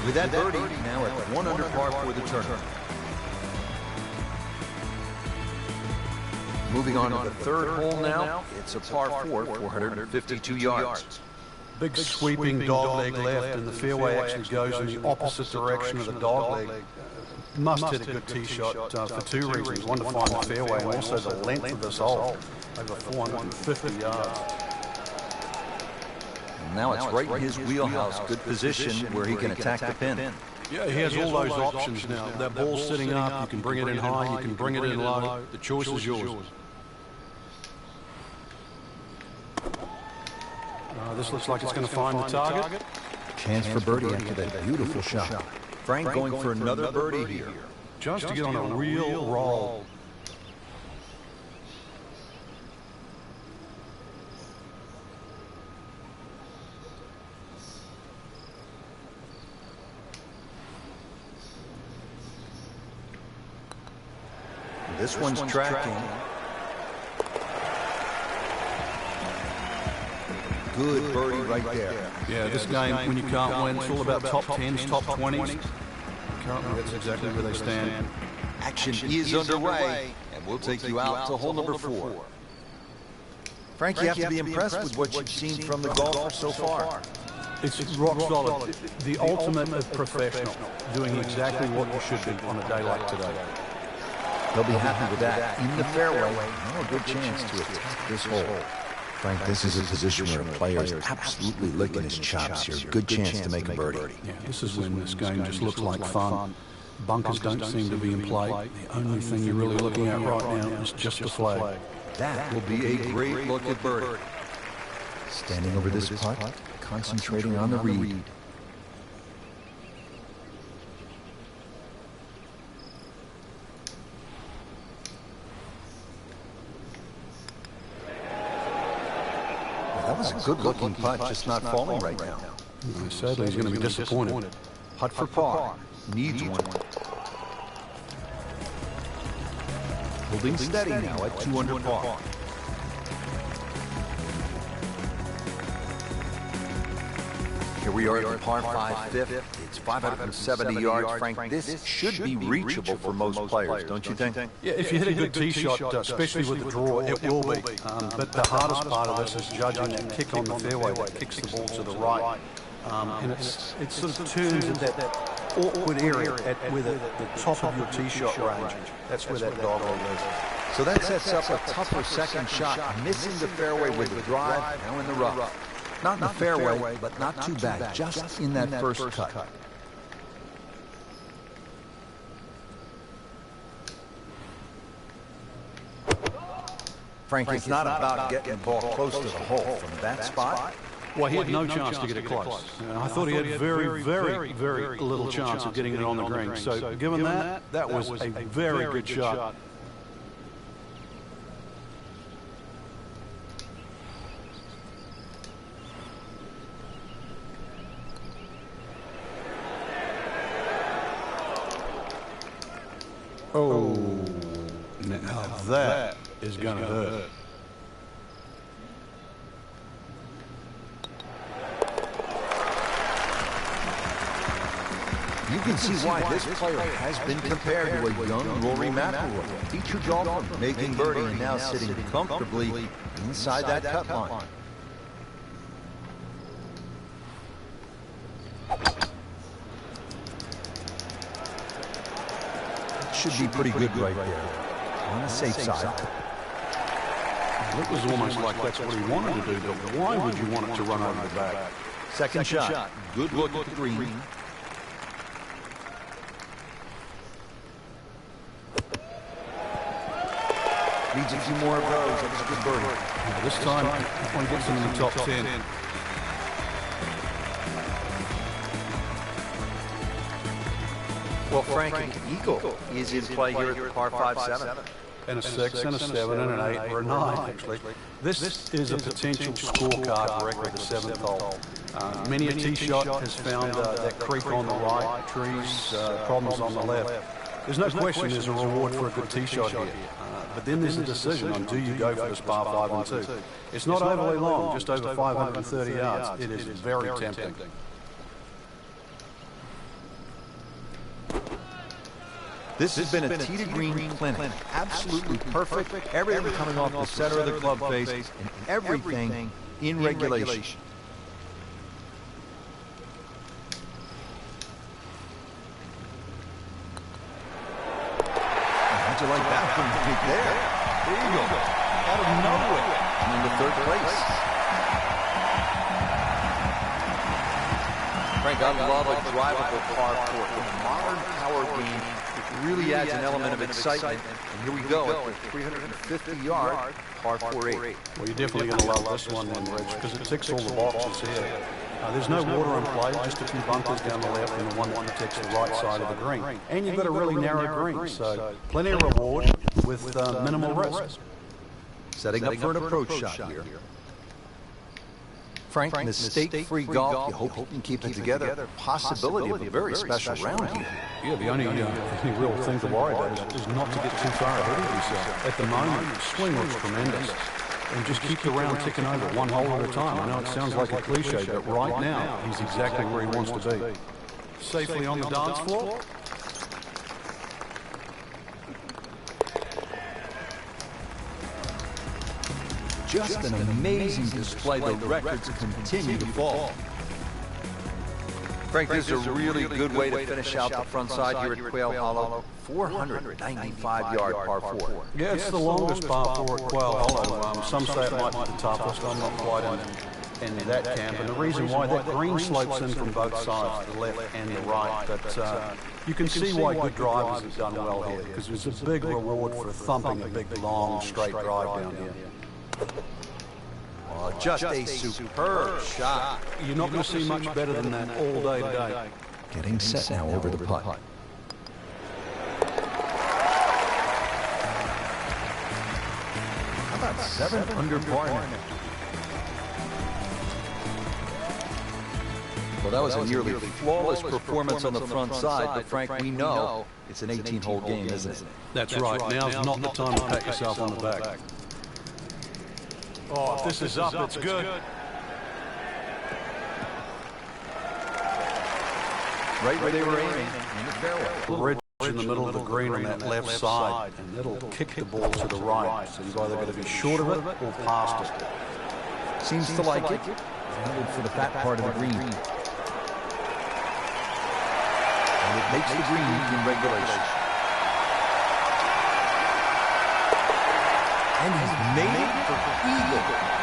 [SPEAKER 1] With that birdie, now at 1 under par for the tournament. Moving on to the third hole now. It's a par 4, 452 yards.
[SPEAKER 2] Big sweeping dog leg left, and the fairway actually goes in the opposite direction of the dog leg. Must hit a good tee shot for two reasons. One, to find the fairway, and also the length of this hole, over 450 yards.
[SPEAKER 1] And now it's right in his wheelhouse. Good position where he can attack the pin.
[SPEAKER 2] Yeah, he has all those options now. That ball's sitting up, you can bring it in high, you can bring it in low. The choice is yours. This looks like it's going to find the target.
[SPEAKER 3] Chance for birdie after that beautiful shot.
[SPEAKER 1] Frank going for another birdie here.
[SPEAKER 2] Just to get on a real roll.
[SPEAKER 1] This one's tracking. Good birdie right there.
[SPEAKER 2] Yeah, this game, when you can't win, it's all about top 10s, top 20s. Currently, that's exactly where they stand.
[SPEAKER 1] Action is underway, and we'll take you out to hole number 4. Frank, you have to be impressed with what you've seen from the golfer so far.
[SPEAKER 2] It's rock solid. The ultimate of professional, doing exactly what you should be on a day like today.
[SPEAKER 3] They'll be happy with that. Even the fairway, now a good chance to attack this hole. Frank, this is a position where a player is absolutely licking his chops here. Good chance to make a birdie.
[SPEAKER 2] Yeah, this is when this game just looks like fun. Bunkers don't seem to be in play. The only thing you're really looking at right now is just the flag.
[SPEAKER 1] That will be a great look at birdie.
[SPEAKER 3] Standing over this putt, concentrating on the read.
[SPEAKER 1] That was a good-looking putt, just not falling right now.
[SPEAKER 2] Sadly, he's going to be disappointed.
[SPEAKER 1] Putt for par. Needs one. Holding steady now at 2 under par. Here we are at the par 5 fifth. It's 570 yards. Frank, this should be reachable for most players, don't you think?
[SPEAKER 2] Yeah, if you hit a good tee shot, especially with the draw, it will be. But the hardest part of this is judging that kick on the fairway that kicks the ball to the right. And it sort of turns at that awkward area at where the top of your tee shot range. That's where that dog is.
[SPEAKER 1] So that sets up a tougher second shot, missing the fairway with the drive, now in the rough. Not in the fairway, but not too bad, just in that first cut. Frank, it's not about getting the ball close to the hole from that spot.
[SPEAKER 2] Well, he had no chance to get it close. I thought he had very, very, very little chance of getting it on the green. So given that, that was a very good shot. Oh, now that is going to hurt.
[SPEAKER 1] You can see why this player has been compared to a young Rory McIlroy, featured golfer, making birdie and now sitting comfortably inside that cut line. Should be pretty good right there, on the safe side.
[SPEAKER 2] It was almost like that's what he wanted to do, but why would you want it to run over the back?
[SPEAKER 1] Second shot, good look at the green. Needs a few more of those. That was a good birdie.
[SPEAKER 2] Yeah, this time, that one gets him in the top 10.
[SPEAKER 1] Well, Frank, an eagle is in play here at the par 5-7.
[SPEAKER 2] And a 6, and a 7, and an 8, or a 9, actually. This is a potential scorecard record, the 7th hole. Many a tee shot has found that creek on the right, trees, problems on the left. There's no question there's a reward for a good tee shot here. But then there's a decision on do you go for this par 5 and 2. It's not overly long, just over 530 yards. It is very tempting.
[SPEAKER 1] This has been a tee to green clinic. Absolutely perfect. Everything coming off the center of the club face and everything in regulation. How'd you like that one right there? There you go. Out of nowhere. And into third place. Frank, I love a drivable par 4. The modern power game really adds an element of excitement. And here we go at the 350-yard par 4-8.
[SPEAKER 2] Well, you're definitely going to love this one then, Rich, because it ticks all the boxes here. There's no water in play, just a few bunkers down the left and the one that protects the right side of the green. And you've got a really narrow green, so plenty of reward with minimal risk.
[SPEAKER 1] Setting up for an approach shot here. Frank, mistake-free golf, you hope you can keep it together. Possibility of a very special round here.
[SPEAKER 2] Yeah, the only real thing to worry about is not to get too far ahead of yourself. At the moment, the swing looks tremendous. And just keep the round ticking over, one hole at a time. I know it sounds like a cliche, but right now, he's exactly where he wants to be. Safely on the dance floor.
[SPEAKER 1] Just an amazing display. The records continue to fall. Frank, this is a really good way to finish out the front side here at Quail Hollow. 495-yard par 4.
[SPEAKER 2] Yeah, it's the longest par 4 at Quail Hollow. Some say it might be the toughest. I'm not quite in that camp. And the reason why that green slopes in from both sides, the left and the right. But you can see why good drivers have done well here, because there's a big reward for thumping a big, long, straight drive down here.
[SPEAKER 1] Oh, just a superb shot.
[SPEAKER 2] You're not going to see much better than that all day today.
[SPEAKER 3] Getting set now over the putt.
[SPEAKER 1] How about 7 under par now? Well, that was a nearly flawless performance on the front side, but Frank, we know it's an 18-hole game, isn't it?
[SPEAKER 2] That's right. Now's not the time to pat yourself on the back. Oh, if this is up, it's good.
[SPEAKER 1] right where they were aiming, in the fairway.
[SPEAKER 2] In the middle of the green on that left side, and it'll kick the ball to the right. So you've either got to be short of it or past it.
[SPEAKER 1] Seems to like it. Headed for the fat part of the green. And it makes the green in regulation. And he's made it for eagle.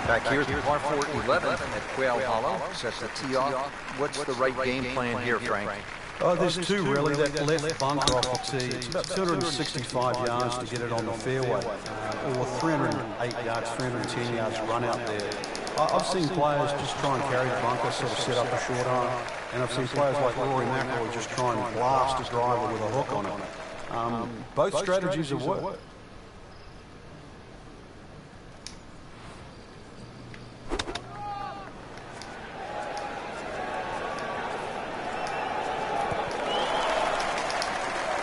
[SPEAKER 1] Back here's the par 4 11 at Quail Hollow. Sets the tee off. What's the right game plan here, Frank?
[SPEAKER 2] Oh, there's two really. That left bunker off the tee. It's about 265 yards to get it on the fairway, or 308 yards, 310 yards run out there. I've seen players just try and carry the bunker, sort of set up a short arm, and I've seen players like Rory McIlroy just try and blast a driver with a hook on it. Both strategies have worked.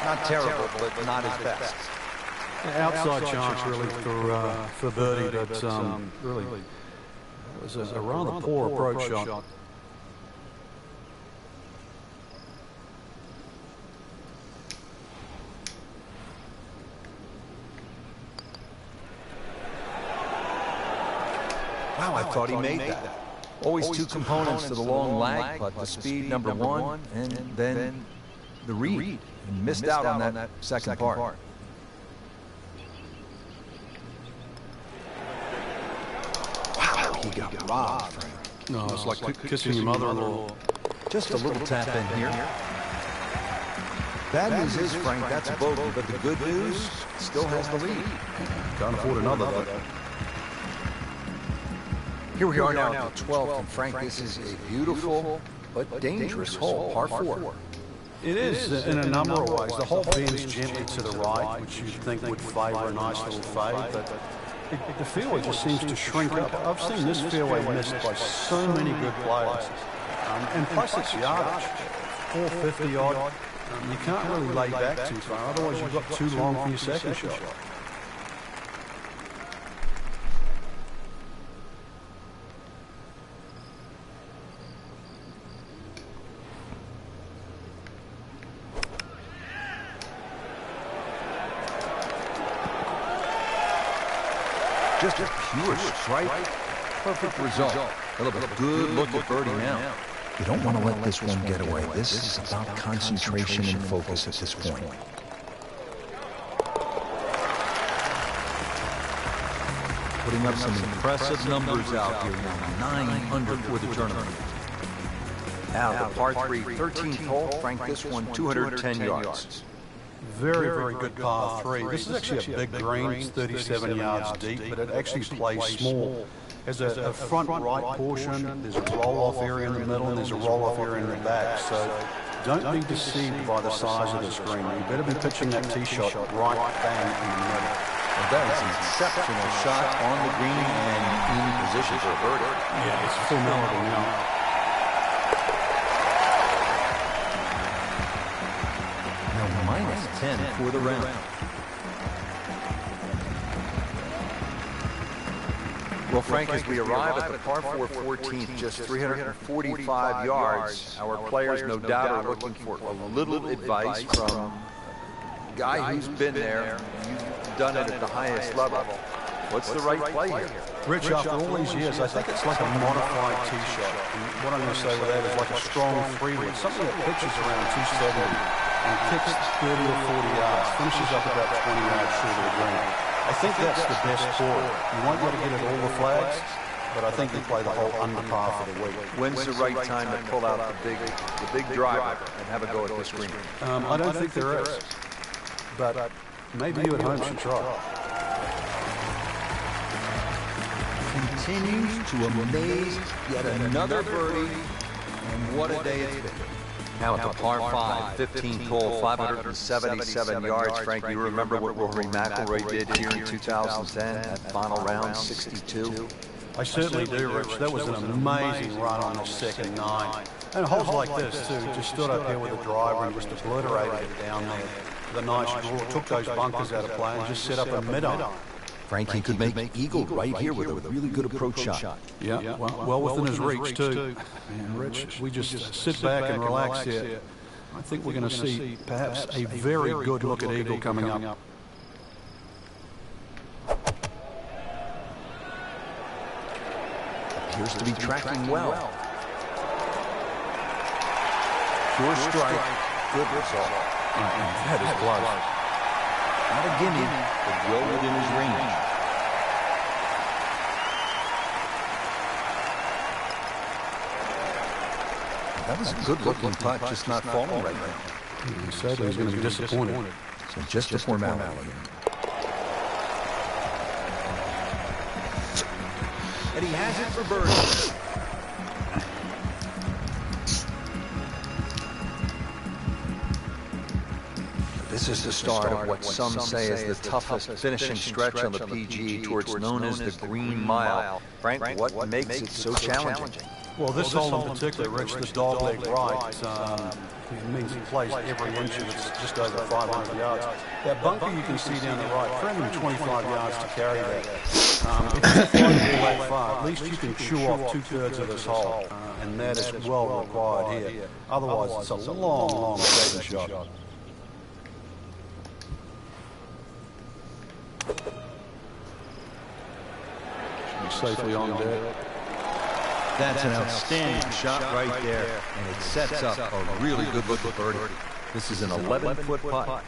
[SPEAKER 1] Not terrible, but not his best.
[SPEAKER 2] Outside chance really for birdie, but really it was a rather poor approach shot.
[SPEAKER 1] Wow, I thought he made that. Always two components to the long lag putt, the speed, number one, and then the read. And missed out on that second part. Wow, he got robbed, Frank.
[SPEAKER 2] No, it's like kissing your mother-in-law.
[SPEAKER 1] Just a little tap in here. Bad news is, Frank, that's a bogey, but the good news, still has the lead.
[SPEAKER 2] Can't afford another, though.
[SPEAKER 1] Here we are now at the 12th, and Frank, this is a beautiful but dangerous hole, par 4.
[SPEAKER 2] It is in a number of ways. The hole bends gently to the right, which you'd think would favour a nice little fade, but the fairway just seems to shrink up. I've seen this fairway missed by so many good players. And plus its yardage, 450 odd. You can't really lay back too far, otherwise you've got too long for your second shot.
[SPEAKER 1] Just a pure strike. Perfect result. He'll have a good look at birdie now.
[SPEAKER 3] You don't want to let this one get away. This is about concentration and focus at this point.
[SPEAKER 1] Putting up some impressive numbers out here now. 9 under for the tournament. Now the par 3, 13th hole. Frank, this one 210 yards.
[SPEAKER 2] Very, very good par 3. This is actually a big green. It's 37 yards deep, but it actually plays small. There's a front right portion, there's a roll-off area in the middle, and there's a roll-off area in the back. So don't be deceived by the size of this green. You better be pitching that tee shot right bang in the middle.
[SPEAKER 1] Well, that is an exceptional shot on the green and in position for a birdie.
[SPEAKER 2] Yeah, it's full melody now.
[SPEAKER 1] Minus 10 for the round. Well, Frank, as we arrive at the par 4 14th, just 345 yards, our players no doubt are looking for a little advice from a guy who's been there. You've done it at the highest level. What's the right play here?
[SPEAKER 2] Rich, after all these years, I think it's like a modified tee shot. And what I'm going to say with that is like a strong three-wood, something that pitches around 270 and kicks 30 or 40 yards, finishes up about 20 yards short of the green. I think that's the best for it. You won't be able to get at all the flags, but I think you play the whole under par for the week.
[SPEAKER 1] When's the right time to pull out the big driver and have a go at this green?
[SPEAKER 2] I don't think there is, but maybe you at home should try.
[SPEAKER 1] Continues to amaze, yet another birdie, and what a day it's been. Now at the par 5, 15th hole, 577 yards. Frank, you remember what Rory McIlroy did here in 2010 at final round, 62?
[SPEAKER 2] I certainly do, Rich. That was an amazing run on the second 9. And holes like this, too. Just stood up here with a driver and just obliterated it down there. The nice draw, took those bunkers out of play and just set up a mid-on.
[SPEAKER 1] Frank, he could make eagle right here with a really good approach shot.
[SPEAKER 2] Yeah, well within his reach too. Man, Rich, we just sit back and relax here. I think we're going to see perhaps a very good look at eagle coming up.
[SPEAKER 1] Appears to be tracking well. Sure strike, good result.
[SPEAKER 2] That is close.
[SPEAKER 1] Not a gimme, but well within his range. That was a good-looking putt, just not falling right now.
[SPEAKER 2] He said he was going to be disappointed.
[SPEAKER 1] So just a formality. And he has it for birdie. This is the start of what some say is the toughest finishing stretch on the PGA Tour. It's known as the Green Mile. Frank, what makes it so challenging?
[SPEAKER 2] Well, this hole in particular, Rich, the dogleg right, it means he plays every inch of it's just over 500 yards. That bunker you can see down the right, 325 yards to carry that. If you fly the ball that far, at least you can chew off 2/3 of this hole, and that is well required here. Otherwise, it's a long saving shot. Safely on deck.
[SPEAKER 1] That's an outstanding shot right there, and it sets up a really good look at birdie. This is an 11-foot putt.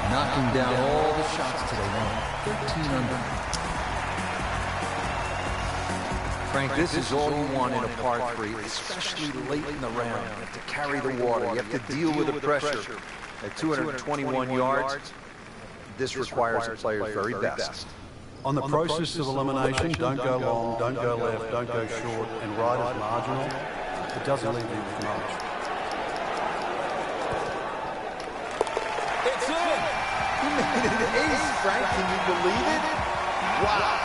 [SPEAKER 1] Knocking down all the shots today now, 13 under. Frank, this is all you want in a par 3, especially late in the round. You have to carry the water. You have to deal with the pressure. At 221 yards, this requires a player's very best.
[SPEAKER 2] On the process of elimination, don't go long, don't go left, don't go short, and right is marginal. It doesn't leave you with much.
[SPEAKER 1] It's in! He made an ace, Frank. Can you believe it? Wow!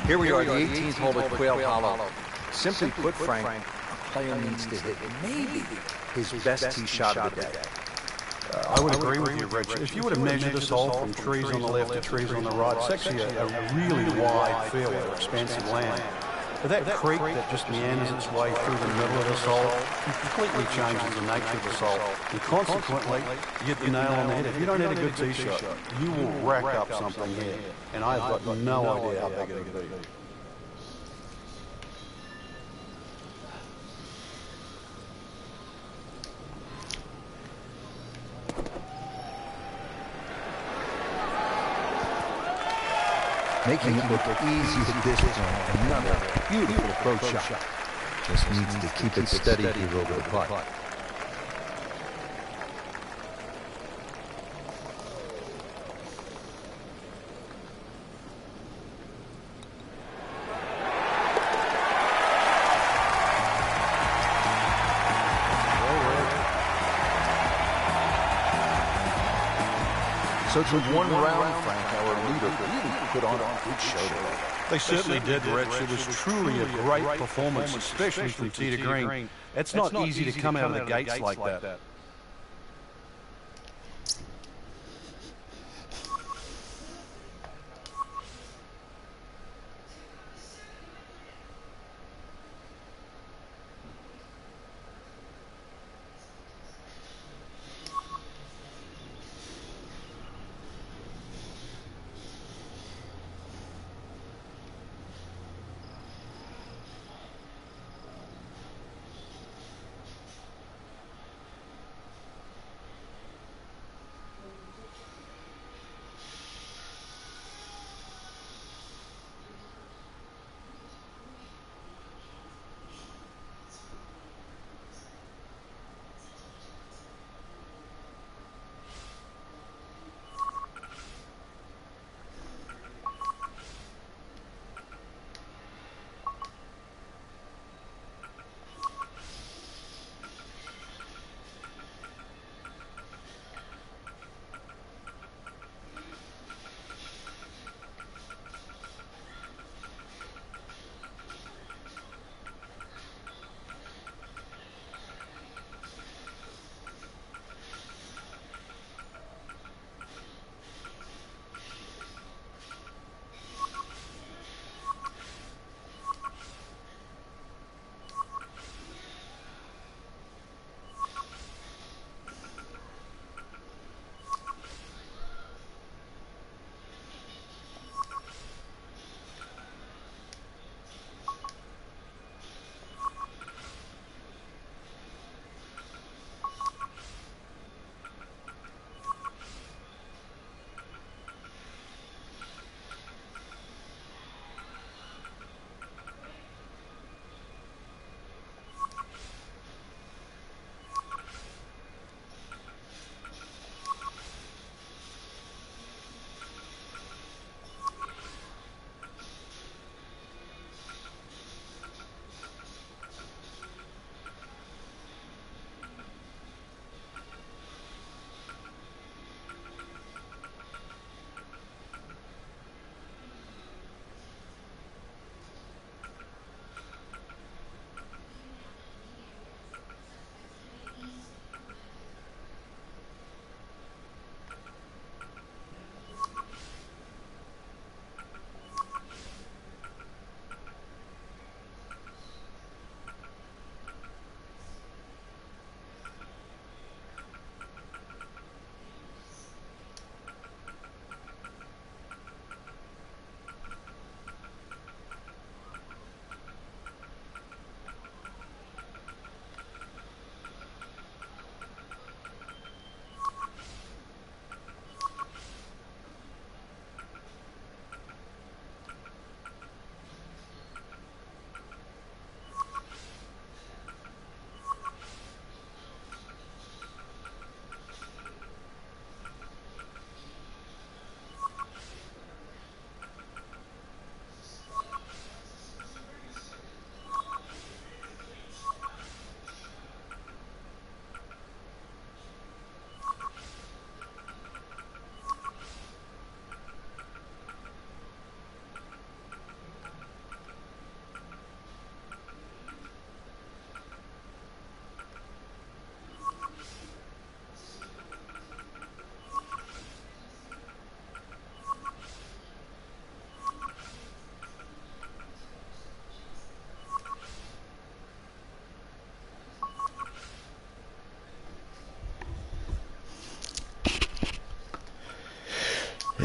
[SPEAKER 1] Here we are, the 18th hole at Quail Hollow. Simply put, Frank, a player needs to hit maybe his best tee shot of the day.
[SPEAKER 2] I would agree with you, Rich. If you were to measure this hole from trees on the left to trees on the right, it's actually a really wide fairway or expansive land. But that creek that just meanders its way through the middle of this hole completely changes the nature of this hole. And consequently, you get the nail on the head. If you don't hit a good tee shot, you will rack up something here. And I've got no idea how big it'll be.
[SPEAKER 1] Making it look easy at this point. Another beautiful approach shot. Just needs to keep it steady here over the putt. So it's one round, Frank, our leader really put on a good show today.
[SPEAKER 2] They certainly did, Rich. It was truly a great performance, especially from tee to green. It's not easy to come out of the gates like that.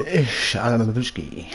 [SPEAKER 4] Ish, Alabuski.